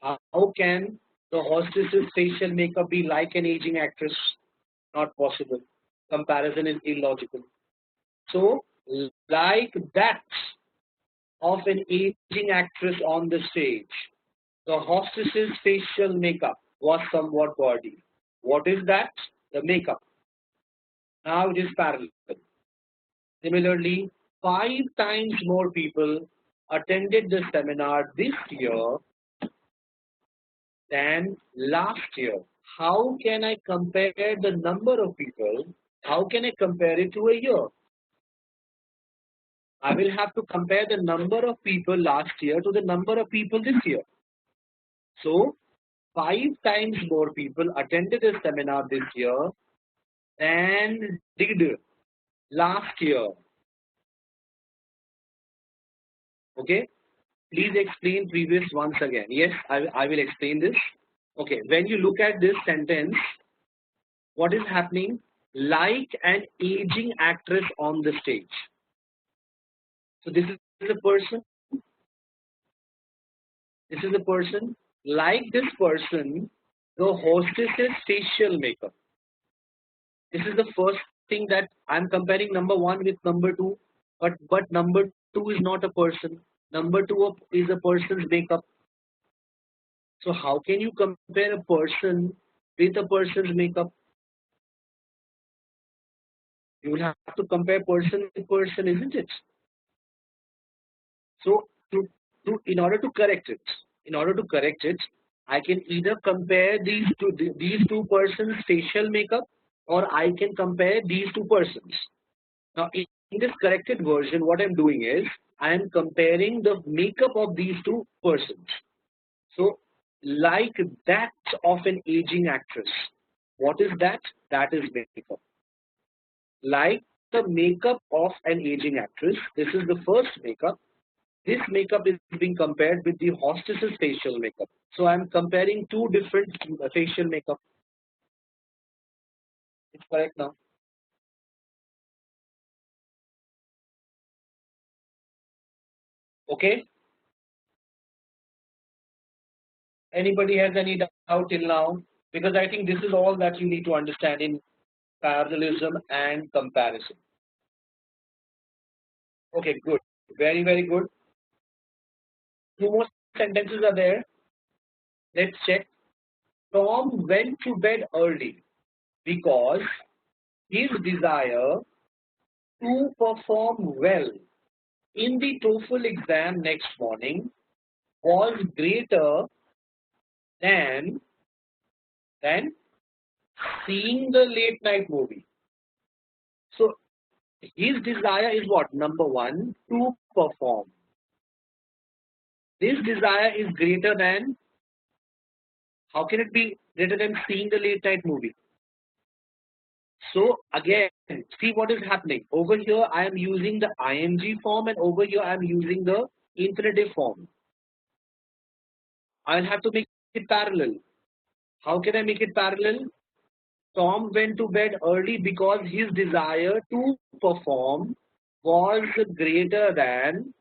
How can the hostess's facial makeup be like an aging actress? Not possible. Comparison is illogical. So, like that of an aging actress on the stage, the hostess's facial makeup was somewhat body. What is that? The makeup. Now it is parallel. Similarly, 5 times more people attended the seminar this year than last year. How can I compare the number of people? How can I compare it to a year? I will have to compare the number of people last year to the number of people this year. So, 5 times more people attended the seminar this year than did last year. Okay? Please explain previous once again. Yes, I will explain this. Okay, when you look at this sentence, what is happening? Like an aging actress on the stage. So this is a person. This is a person. Like this person, the hostess's facial makeup. This is the first thing that I'm comparing number one with number two. But number two is not a person. Number two is a person's makeup. So how can you compare a person with a person's makeup? You will have to compare person with person, isn't it? So in order to correct it, I can either compare these two persons' facial makeup, or I can compare these two persons. Now, in this corrected version, what I'm doing is I am comparing the makeup of these two persons. So, like that of an aging actress. What is that? That is makeup. Like the makeup of an aging actress, this is the first makeup. This makeup is being compared with the hostess's facial makeup. So I'm comparing two different facial makeup. It's correct now. Okay. Anybody has any doubt till now? Because I think this is all that you need to understand in parallelism and comparison. Okay, good. Very, very good. Two more sentences are there. Let's check. Tom went to bed early because his desire to perform well in the TOEFL exam next morning was greater than than seeing the late night movie. So his desire is what? Number one, to perform. This desire is greater than, how can it be greater than seeing the late night movie? So again, see what is happening. Over here I am using the ing form and over here I am using the infinitive form. I'll have to make it parallel. How can I make it parallel? Tom went to bed early because his desire to perform was greater than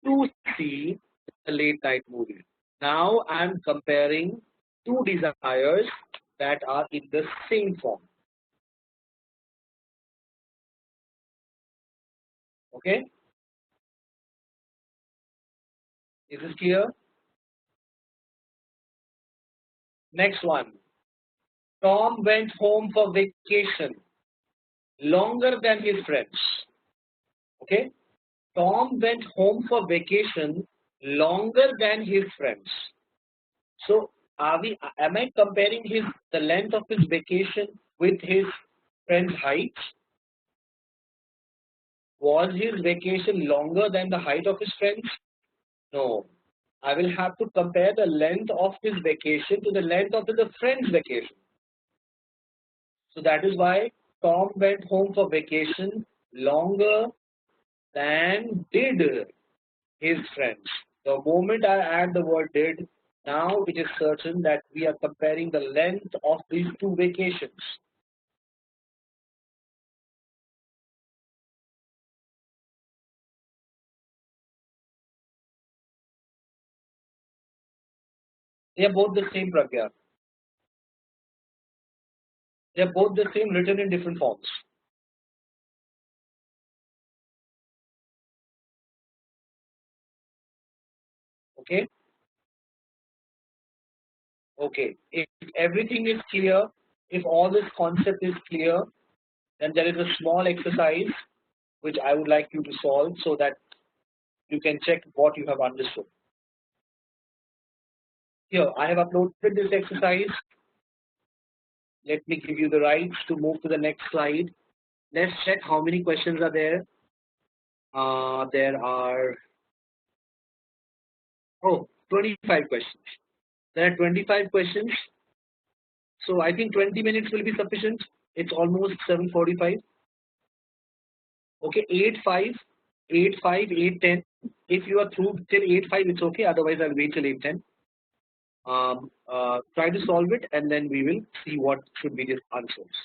to see the late night movie. Now I'm comparing two desires that are in the same form. Okay? Is this clear? Next one. Tom went home for vacation longer than his friends. Okay? Tom went home for vacation longer than his friends. So am I comparing the length of his vacation with his friend's height? Was his vacation longer than the height of his friends? No. I will have to compare the length of his vacation to the length of the friend's vacation. So that is why Tom went home for vacation longer than did his friends. The moment I add the word did, now it is certain that we are comparing the length of these two vacations. They are both the same, Pragya. They are both the same, written in different forms. Okay? Okay. If everything is clear, if all this concept is clear, then there is a small exercise which I would like you to solve so that you can check what you have understood. Here, I have uploaded this exercise. Let me give you the rights to move to the next slide. Let's check how many questions are there. There are 25 questions. There are 25 questions. So I think 20 minutes will be sufficient. It's almost 7:45. Okay, 8:05, 8:05, 8:10. If you are through till 8:05, it's okay. Otherwise, I'll wait till 8:10. Try to solve it, and then we will see what should be the answers.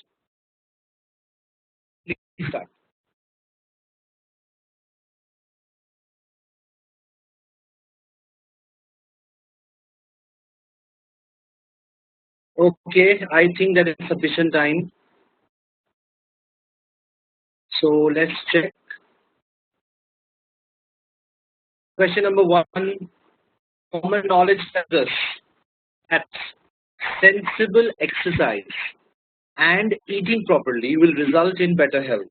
Please start. Okay, I think that is sufficient time. So let's check. Question number 1. Common knowledge tells us that sensible exercise and eating properly will result in better health.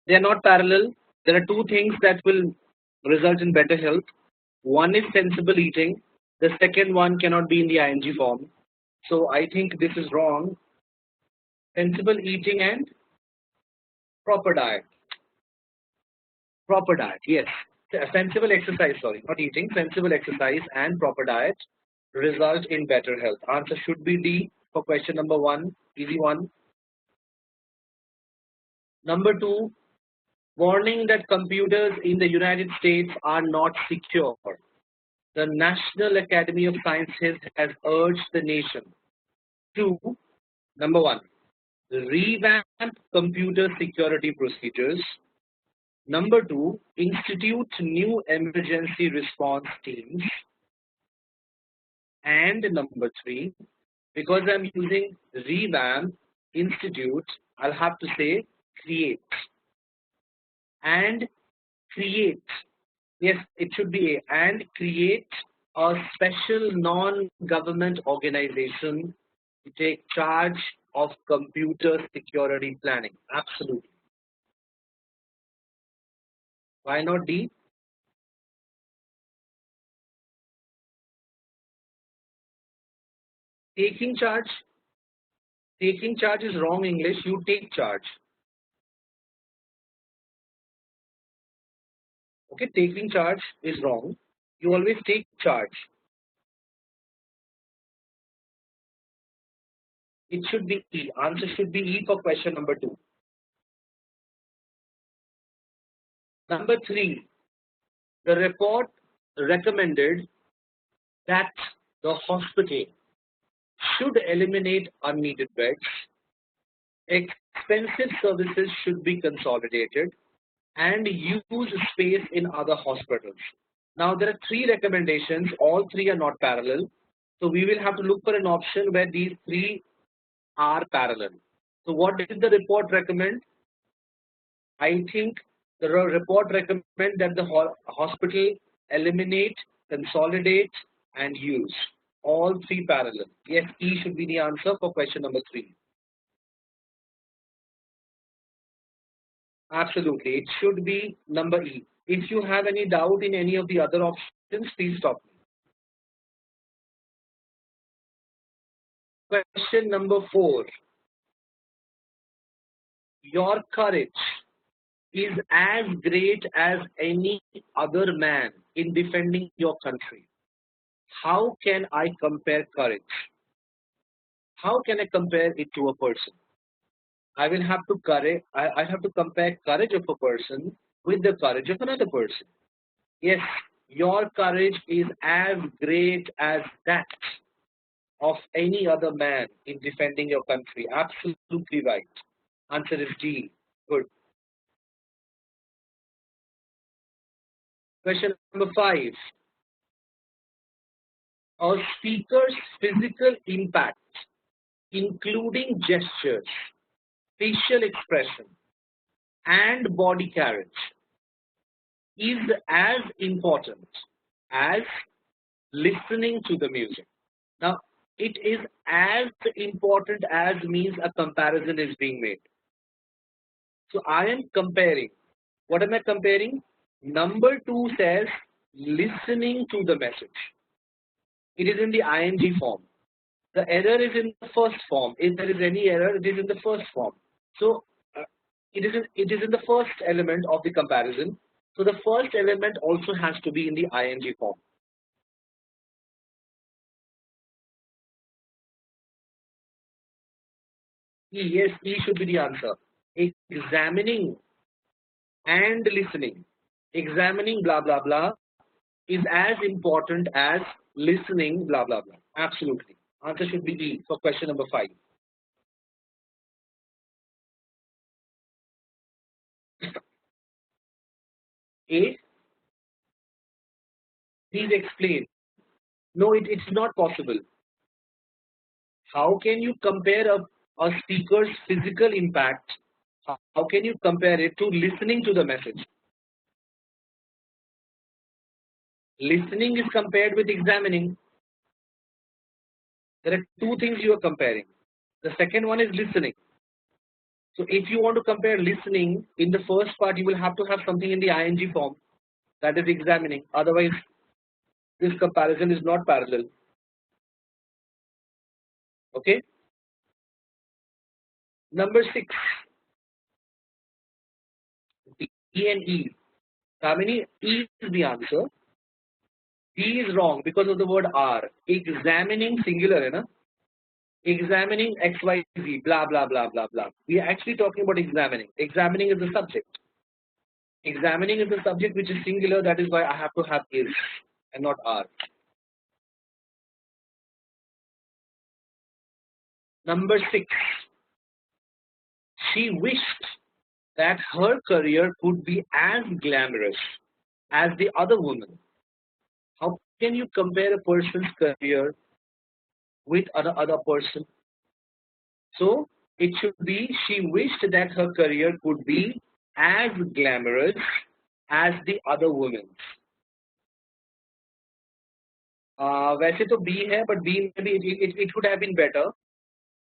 They are not parallel. There are two things that will result in better health. One is sensible eating. The second one cannot be in the ing form. So I think this is wrong. Sensible eating and proper diet. Proper diet, yes. Sensible exercise, sorry, not eating. Sensible exercise and proper diet result in better health. Answer should be D for question number 1, easy one. Number 2, warning that computers in the United States are not secure. The National Academy of Sciences has urged the nation to, number 1, revamp computer security procedures. Number 2, institute new emergency response teams. And number 3, because I'm using revamp, institute, I'll have to say create. And create. Yes, it should be A. And create a special non-government organization to take charge of computer security planning. Absolutely. Why not D? Taking charge. Taking charge is wrong English. You take charge. Okay, taking charge is wrong. You always take charge. It should be E. Answer should be E for question number 2. Number 3, the report recommended that the hospital should eliminate unneeded beds, expensive services should be consolidated, and use space in other hospitals. Now there are 3 recommendations, all 3 are not parallel. So we will have to look for an option where these 3 are parallel. So what did the report recommend? I think the report recommend that the hospital eliminate, consolidate, and use. All 3 parallel. Yes, E should be the answer for question number 3. Absolutely, it should be number E. If you have any doubt in any of the other options, please stop me. Question number 4. Your courage is as great as any other man in defending your country. How can I compare courage? How can I compare it to a person? I will have to I have to compare courage of a person with the courage of another person. Yes, your courage is as great as that of any other man in defending your country. Absolutely right. Answer is D. Good. Question number 5. A speaker's physical impact, including gestures, facial expression, and body carriage, is as important as listening to the music. Now, it is as important as means a comparison is being made. So I am comparing. What am I comparing? Number 2 says listening to the message. It is in the ing form. The error is in the first form. If there is any error, it is in the first form. So it is in the first element of the comparison. So the first element also has to be in the ing form. E, yes, E should be the answer. Examining and listening. Examining blah blah blah is as important as listening blah blah blah. Absolutely. Answer should be E for question number 5. A, please explain. No, it's not possible. How can you compare a speaker's physical impact? How can you compare it to listening to the message? Listening is compared with examining. There are 2 things you are comparing. The second one is listening. So if you want to compare listening, in the first part you will have to have something in the ing form, that is examining. Otherwise, this comparison is not parallel. Okay. Number 6, D and E. Kamini, E is the answer. D is wrong because of the word R. Examining singular, hai na? Examining XYZ, blah blah blah blah blah. We are actually talking about examining. Examining is the subject. Examining is the subject which is singular. That is why I have to have is and not R. Number 6. She wished that her career could be as glamorous as the other woman. How can you compare a person's career with another person? So It should be, she wished that her career could be as glamorous as the other women's. वैसे तो B है, but B maybe it could have been better.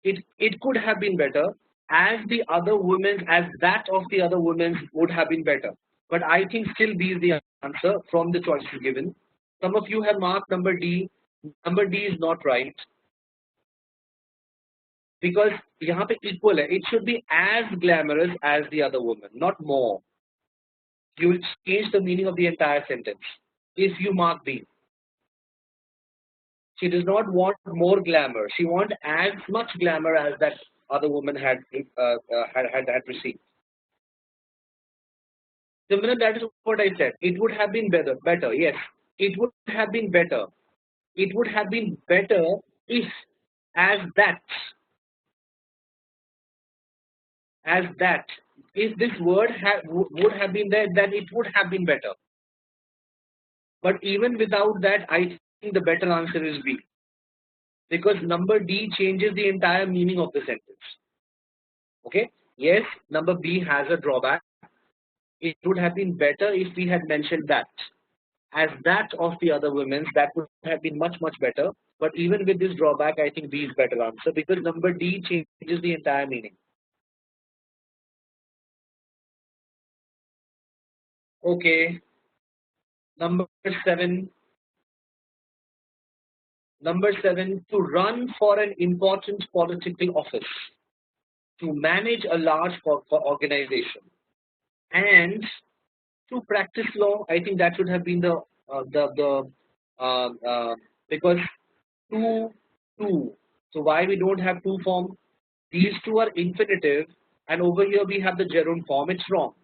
It could have been better as the other women's, as that of the other women's would have been better. But I think still B is the answer from the choices given. Some of you have marked number D. Number D is not right because यहाँ पे equal है. It should be as glamorous as the other woman, not more. You will change the meaning of the entire sentence if you mark B. She does not want more glamour. She wants as much glamour as that other woman had received. Similar, that is what I said. It would have been better. Better, yes. It would have been better. It would have been better if, as that, if this word would have been there, then it would have been better. But even without that, I think the better answer is B. Because number D changes the entire meaning of the sentence. Okay? Yes, number B has a drawback. It would have been better if we had mentioned that. As that of the other women's, that would have been much, much better. But even with this drawback, I think B is better answer because number D changes the entire meaning. Okay. Number 7. Number 7, to run for an important political office, to manage a large organization, and to practice law. I think that should have been because two. So why we don't have two form? These two are infinitive, and over here we have the gerund form. It's wrong.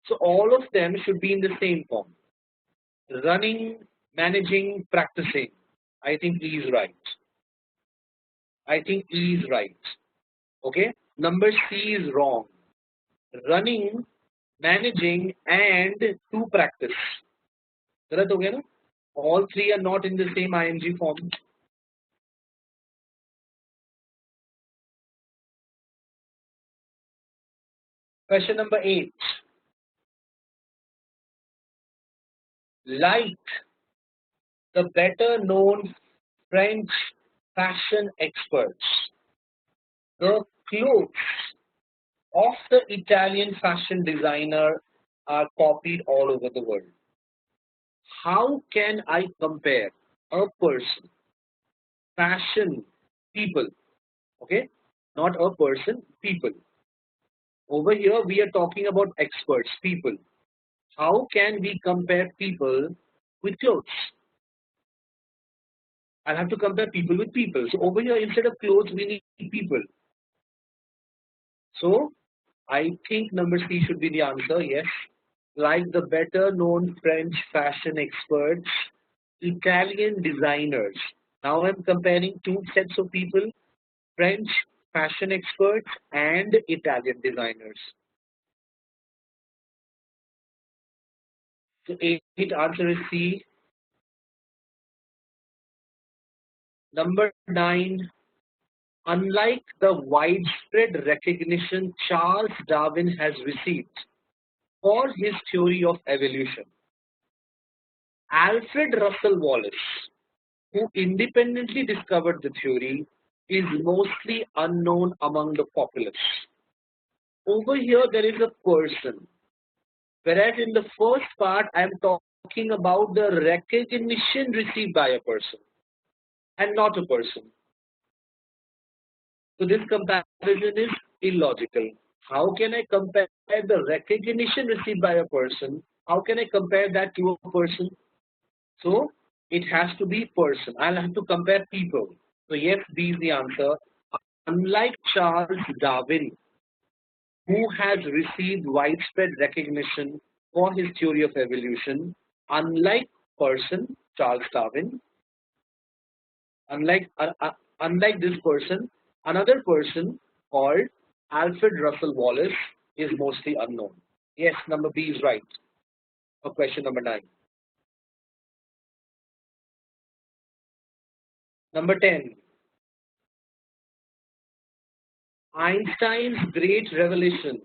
So all of them should be in the same form. Running, managing, practicing. I think E is right. I think E is right. Okay. Number C is wrong. Running, managing, and to practice. गलत हो गया ना? All three are not in the same ing form. Question number 8. Like the better known French fashion experts, the clothes of the Italian fashion designer are copied all over the world. How can I compare a person, fashion, people, okay, not a person, people. Over here we are talking about experts, people. How can we compare people with clothes? I'll have to compare people with people. So over here, instead of clothes, we need people. So I think number C should be the answer. Yes. Like the better known French fashion experts, Italian designers. Now I'm comparing two sets of people, French fashion experts and Italian designers. So 8 answer is C. Number 9. Unlike the widespread recognition Charles Darwin has received for his theory of evolution, Alfred Russel Wallace, who independently discovered the theory, is mostly unknown among the populace. Over here, there is a person, whereas in the first part, I am talking about the recognition received by a person and not a person. So this comparison is illogical. How can I compare the recognition received by a person? How can I compare that to a person? So it has to be person. I'll have to compare people. So yes, B is the answer. Unlike Charles Darwin, who has received widespread recognition for his theory of evolution, unlike person, Charles Darwin, unlike this person, another person called Alfred Russel Wallace is mostly unknown. Yes, number B is right for question number 9. Number 10. Einstein's great revelation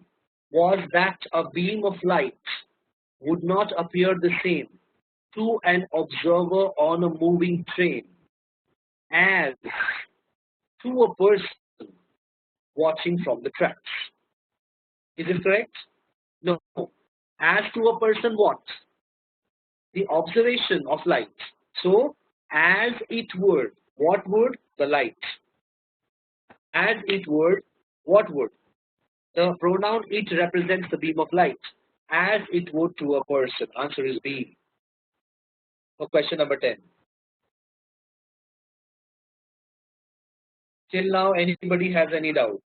was that a beam of light would not appear the same to an observer on a moving train as to a person watching from the tracks. Is it correct? No. As to a person what? The observation of light. So, as it would, what would? The light. As it would, what would? The pronoun it represents the beam of light. As it would to a person. Answer is B. For question number 10. Till now, anybody has any doubt?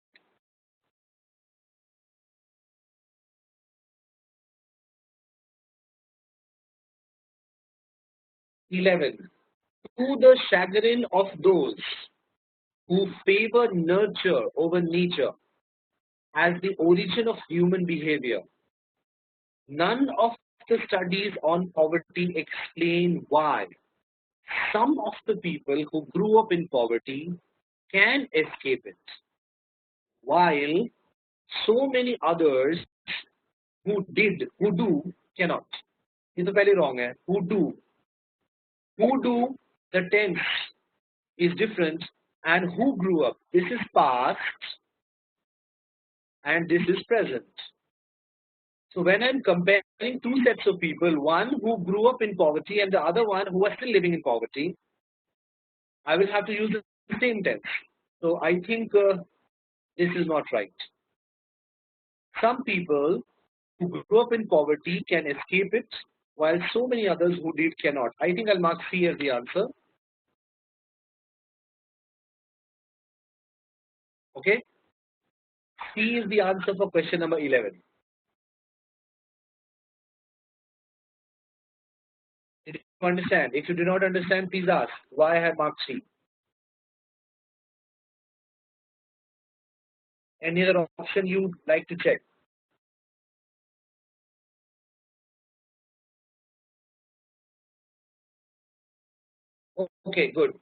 '11. To the chagrin of those who favor nurture over nature as the origin of human behavior, none of the studies on poverty explain why some of the people who grew up in poverty can escape it, while so many others who do, cannot. ये तो पहले wrong है. Who do, the tense is different, and who grew up. This is past and this is present. So when I'm comparing two sets of people, one who grew up in poverty and the other one who are still living in poverty, I will have to use the same tense. So I think this is not right. Some people who grew up in poverty can escape it, while so many others who did cannot. I think I'll mark C as the answer. Okay? C is the answer for question number 11. Did you understand? If you do not understand, please ask why I have marked C. Any other option you'd like to check? Okay, good.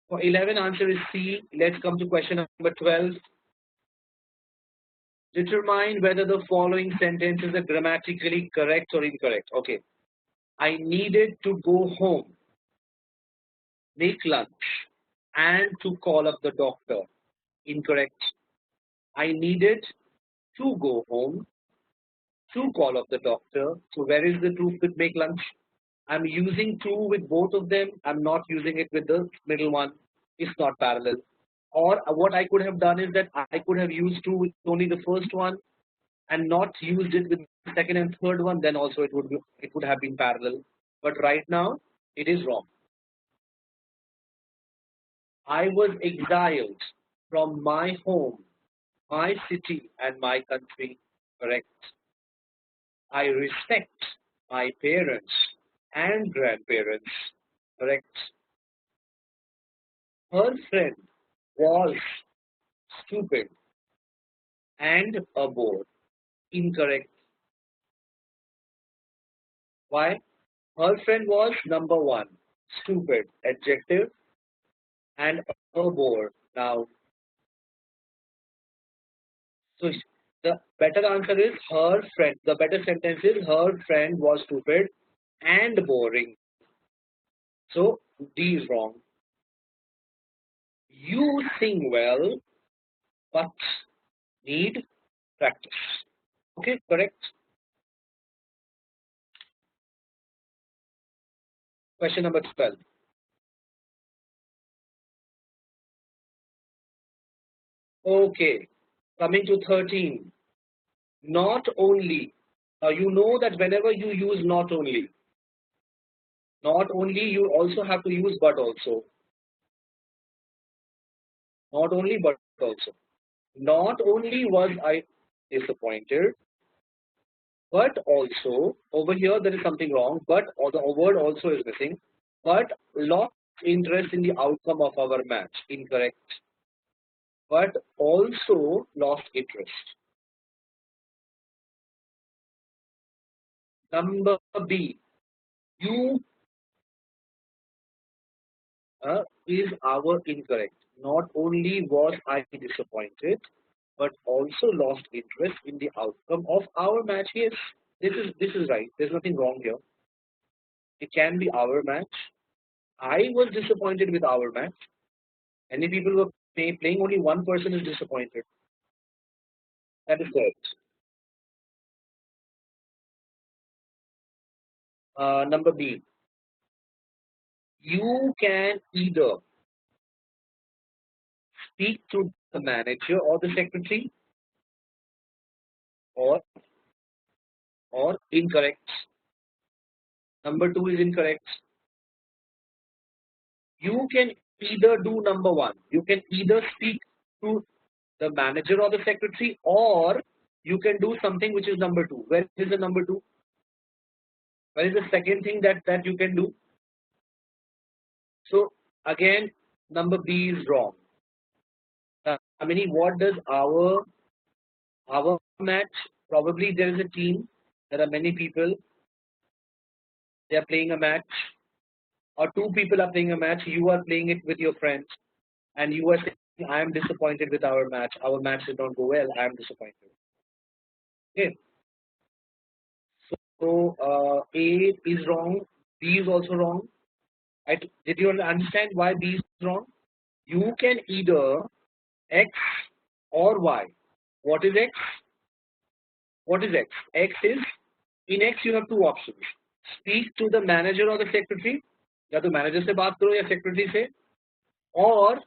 For 11, answer is C. Let's come to question number 12. Determine whether the following sentences are grammatically correct or incorrect. Okay. I needed to go home, make lunch, and to call up the doctor. Incorrect. I needed to go home, to call up the doctor. So where is the to with make lunch? I'm using to with both of them. I'm not using it with the middle one. It's not parallel. Or what I could have done is that I could have used to with only the first one and not used it with the second and third one. Then also it would have been parallel. But right now it is wrong. I was exiled from my home, my city, and my country. Correct. I respect my parents and grandparents. Correct. Her friend was stupid and a bore. Incorrect. Why? Her friend was number one, stupid, adjective, and a bore. Now, so the better answer is her friend. The better sentence is her friend was stupid and boring. So D is wrong. You sing well, but need practice. Okay, correct. Question number 12. Okay, coming to 13. Not only. You know that whenever you use not only you also have to use but also. Not only but also. Not only was I disappointed, but also over here there is something wrong. But or the word also is missing. But lost interest in the outcome of our match. Incorrect. But also lost interest. Number B. You is our incorrect. Not only was I disappointed, but also lost interest in the outcome of our match. Yes, this is right. There's nothing wrong here. It can be our match. I was disappointed with our match. Many people were playing. Only one person is disappointed. That is correct. Number B. You can either speak to the manager or the secretary, or incorrect. Number two is incorrect. You can either do number one. You can either speak to the manager or the secretary, or you can do something which is number two. Where is the number two? Where is the second thing that you can do? So again, number B is wrong. I mean, what does our match? Probably there is a team. There are many people. They are playing a match, or two people are playing a match. You are playing it with your friends, and you are saying, "I am disappointed with our match. Our match did not go well. I am disappointed." Okay. So A is wrong. B is also wrong. Did you understand why B is wrong? You can either X or Y. What is X? What is X? X is, in X you have two options. Speak to the manager or the secretary. या तो manager से बात करो या secretary से. Or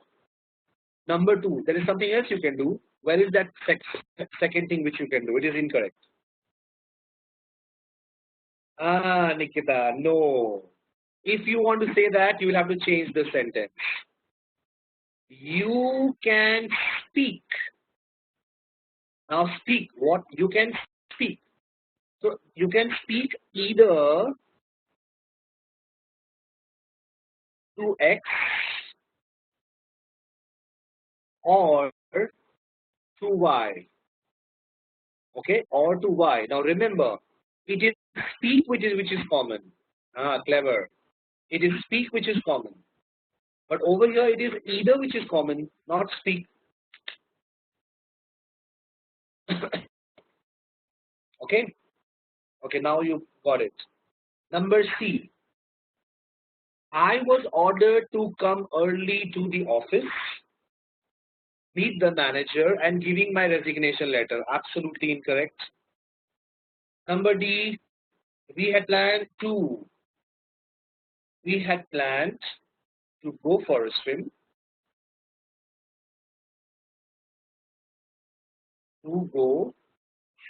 number two, there is something else you can do. Where is that second thing which you can do? It is incorrect. Nikita, no. If you want to say that, you will have to change the sentence. You can speak. Now speak. What? You can speak. So you can speak either to X or to Y. Okay, or to Y. Now remember, it is speak which is common. Clever. It is speak which is common. But over here it is either which is common, not speak. Okay? Okay, now you got it. Number C. I was ordered to come early to the office, meet the manager, and giving my resignation letter. Absolutely incorrect. Number D. We had planned to go for a swim, to go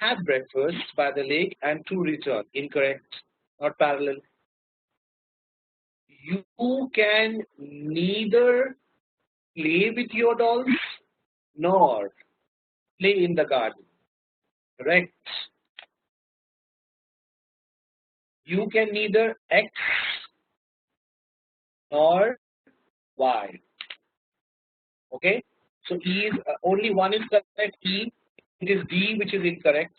have breakfast by the lake, and to return. Incorrect. Not parallel. You can neither play with your dolls nor play in the garden. Correct. You can neither X nor Y. Okay. So E is only one is correct. E. It is D which is incorrect.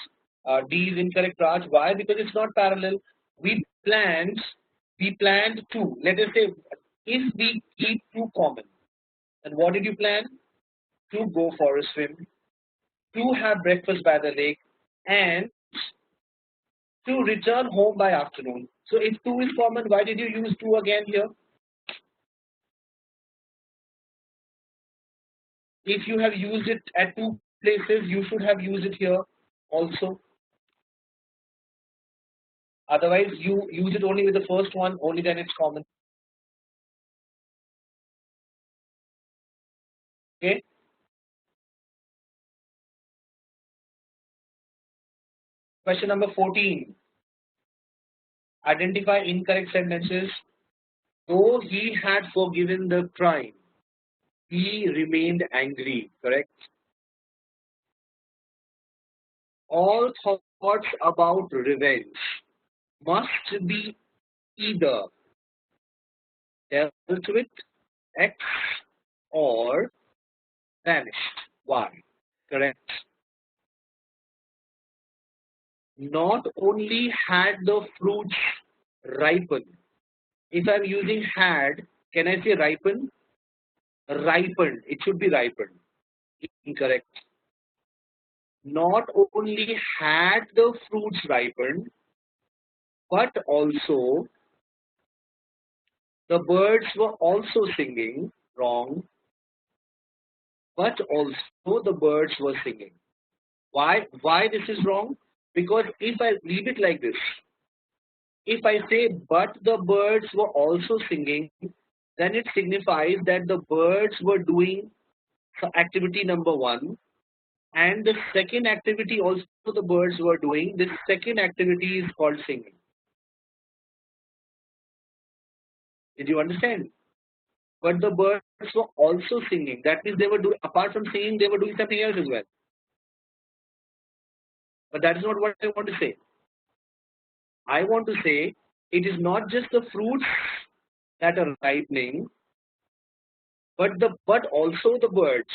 D is incorrect, Raj. Why? Because it's not parallel. We planned two. Let us say if we keep two common, then what did you plan? To go for a swim, to have breakfast by the lake, and to return home by afternoon. So if two is common, why did you use two again here? If you have used it at two places, you should have used it here also. Otherwise, you use it only with the first one, only then it's common. Okay. Question number 14. Identify incorrect sentences. Though he had forgiven the crime, he remained angry. Correct. All thoughts about revenge must be either dealt with X or vanished. Y. Correct. Not only had the fruits ripened. If I'm using had, can I say ripen? Ripened. It should be ripened. Incorrect. not only had the fruits ripened, but also the birds were also singing. Wrong. But also the birds were singing. Why this is wrong? Because if I leave it like this, if I say but the birds were also singing, then it signifies that the birds were doing activity number one, and the second activity also the birds were doing. This second activity is called singing. Did you understand? But the birds were also singing. That means they were doing, apart from singing, they were doing something else as well. But that is not what I want to say. I want to say it is not just the fruits that are ripening, but also the birds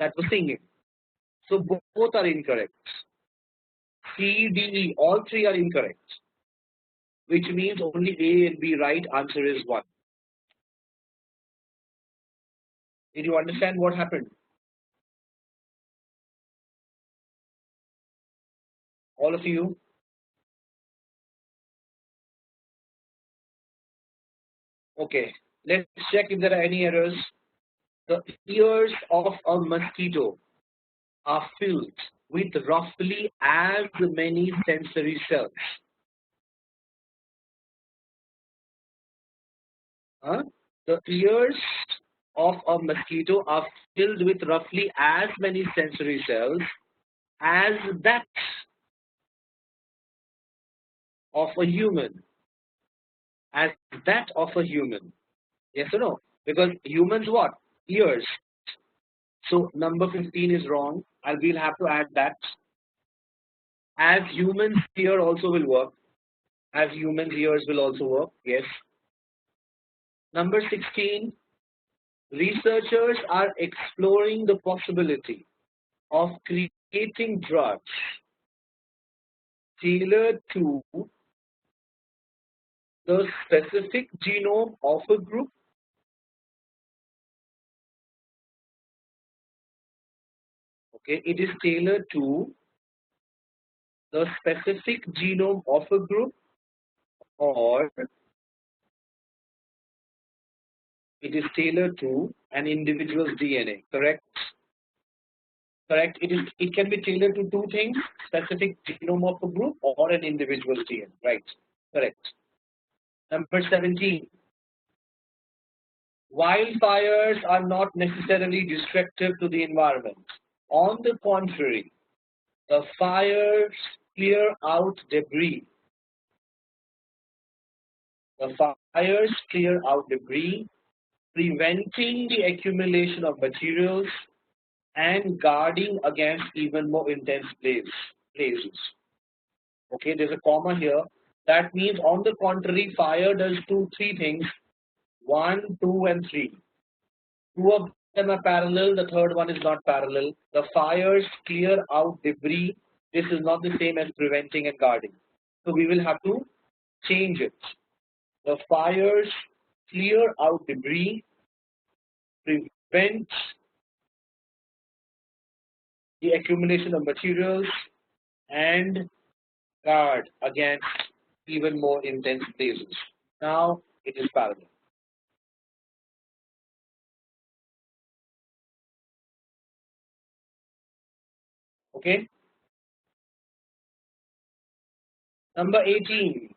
that were singing. So both are incorrect. C, D, E, all three are incorrect, which means only A and B right. Answer is 1. Did you understand what happened? All of you? Okay. Let's check if there are any errors. The ears of a mosquito are filled with roughly as many sensory cells. Huh? The ears of a mosquito are filled with roughly as many sensory cells as that of a human. As that of a human. Yes or no? Because humans what? Ears. So number 15 is wrong. We'll have to add that. As humans, ear also will work. As humans, ears will also work. Yes. Number 16. Researchers are exploring the possibility of creating drugs tailored to the specific genome of a group. Okay, it is tailored to the specific genome of a group, or it is tailored to an individual's DNA. Correct? Correct. It can be tailored to two things: specific genome of a group or an individual's DNA. Right. Correct. Number 17. Wildfires are not necessarily destructive to the environment. On the contrary, the fires clear out debris. The fires clear out debris, preventing the accumulation of materials and guarding against even more intense blazes. Okay, there's a comma here. That means, on the contrary, fire does three things. 1, 2, and 3. Two of them are parallel. The third one is not parallel. The fires clear out debris. This is not the same as preventing and guarding. So we will have to change it. The fires clear out debris, prevent the accumulation of materials, and guard against even more intense blazes. Now it is parallel. Okay. Number 18.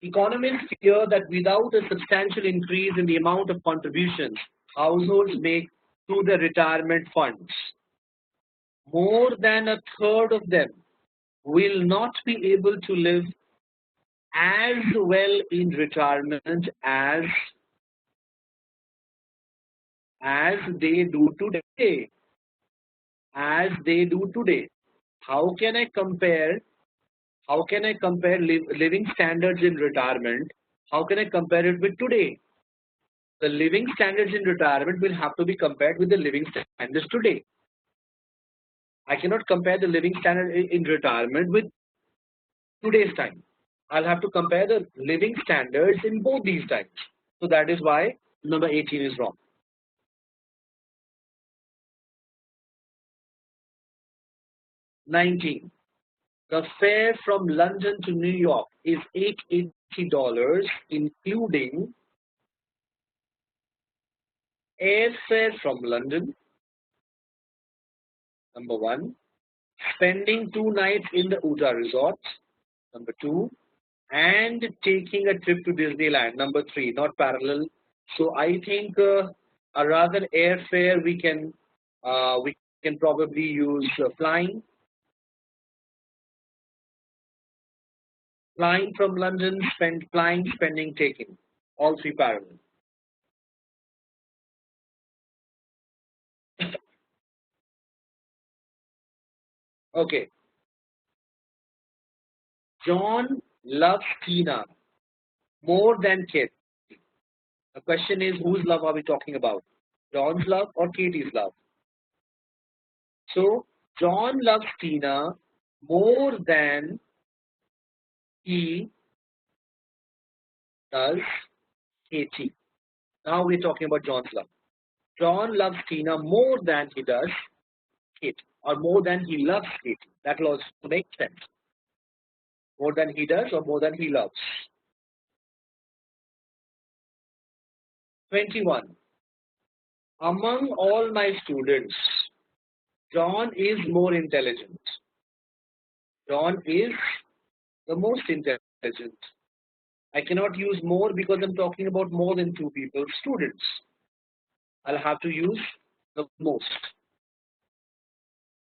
Economists fear that without a substantial increase in the amount of contributions households make to their retirement funds, more than a third of them will not be able to live as well in retirement as they do today. As they do today. How can I compare? How can I compare living standards in retirement? How can I compare it with today? The living standards in retirement will have to be compared with the living standards today. I cannot compare the living standard in retirement with today's time. I'll have to compare the living standards in both these times. So that is why number 18 is wrong. 19. The fare from London to New York is $880, including airfare from London, number 1. Spending 2 nights in the Utah resort, number 2. And taking a trip to Disneyland, number 3, not parallel. So I think a rather airfare we can probably use flying from London, spending, taking, all 3 parallel. Okay. John loves Tina more than Kate. The question is, whose love are we talking about? John's love or Katie's love? So John loves Tina more than he does Katie. Now we're talking about John's love. John loves Tina more than he does Kate, or more than he loves Katie. That will also make sense. More than he does or more than he loves. 21. Among all my students, John is more intelligent. John is the most intelligent. I cannot use more because I'm talking about more than 2 people, students. I'll have to use the most.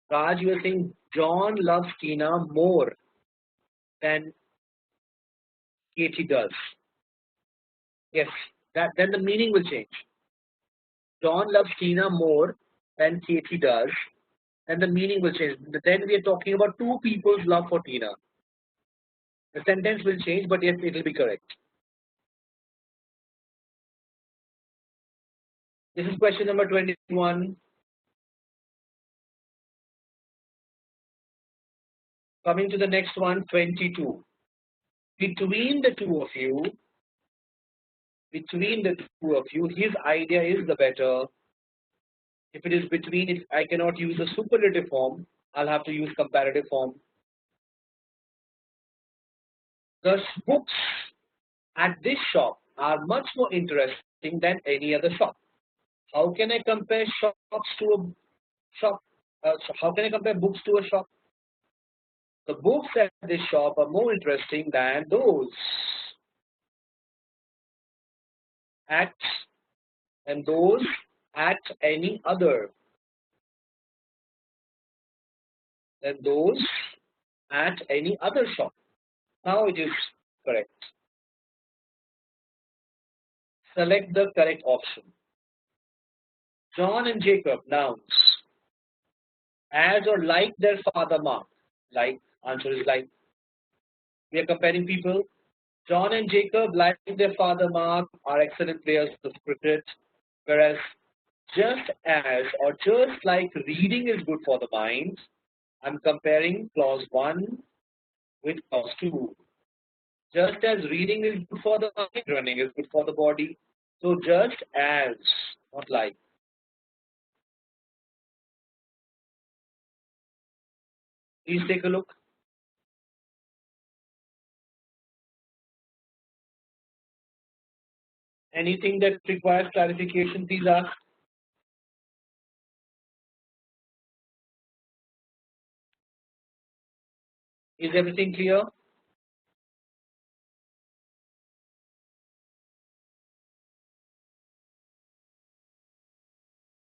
Raj, you are saying John loves Tina more than Katie does. Yes, then the meaning will change. John loves Tina more than Katie does, and the meaning will change. Then we are talking about 2 people's love for Tina. The sentence will change, but yes, it will be correct. This is question number 21. Coming to the next one, 22. Between the two of you, his idea is the better. If it is between it, I cannot use the superlative form. I'll have to use comparative form. The books at this shop are much more interesting than any other shop. How can I compare shops to a shop? How can I compare books to a shop? The books at this shop are more interesting than those at any other. Shop. Now it is correct. Select the correct option. John and Jacob, nouns. As or like their father Mark. Like, answer is like. We are comparing people. John and Jacob, like their father Mark, are excellent players of cricket. Whereas just as or just like reading is good for the mind, I'm comparing clause 1 with clause 2. Just as reading is good for the mind, running is good for the body. So just as, not like. Please take a look. Anything that requires clarification, please ask. Is everything clear?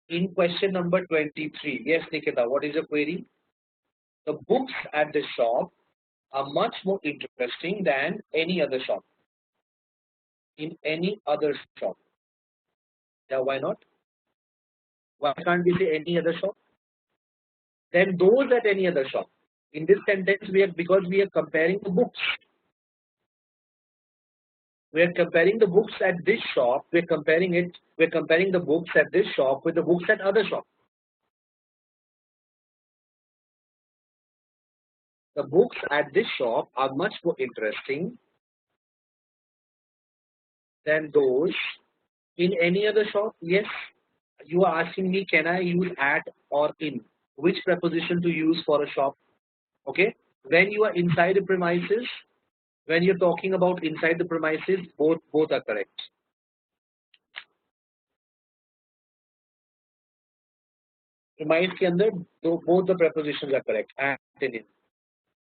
In question number 23, yes, Nikita, what is your query? The books at the shop are much more interesting than any other shop. In any other shop. Yeah, why not? Why can't we say any other shop? Then those at any other shop. In this sentence, because we are comparing the books. We are comparing the books at this shop. We're comparing the books at this shop with the books at other shop. The books at this shop are much more interesting than those in any other shop. Yes, you are asking me, can I use at or in? Which preposition to use for a shop? Okay, when you are inside the premises, when you're talking about inside the premises, both are correct. Premise के अंदर both the prepositions are correct. And in.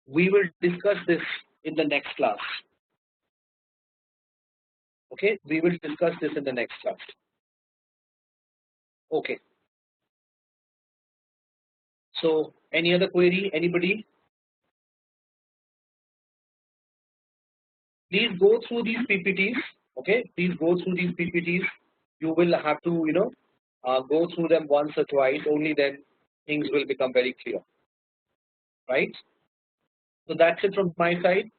We will discuss this in the next class. Okay, we will discuss this in the next class. Okay. So, any other query? Anybody? Please go through these PPTs. Okay, please go through these PPTs. You will have to, go through them once or twice. Only then things will become very clear. Right? So that's it from my side.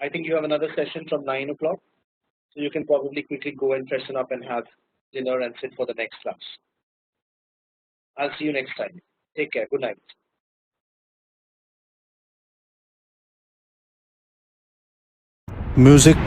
I think you have another session from 9 o'clock. So you can probably quickly go and freshen up and have dinner and sit for the next class. I'll see you next time. Take care. Good night. Music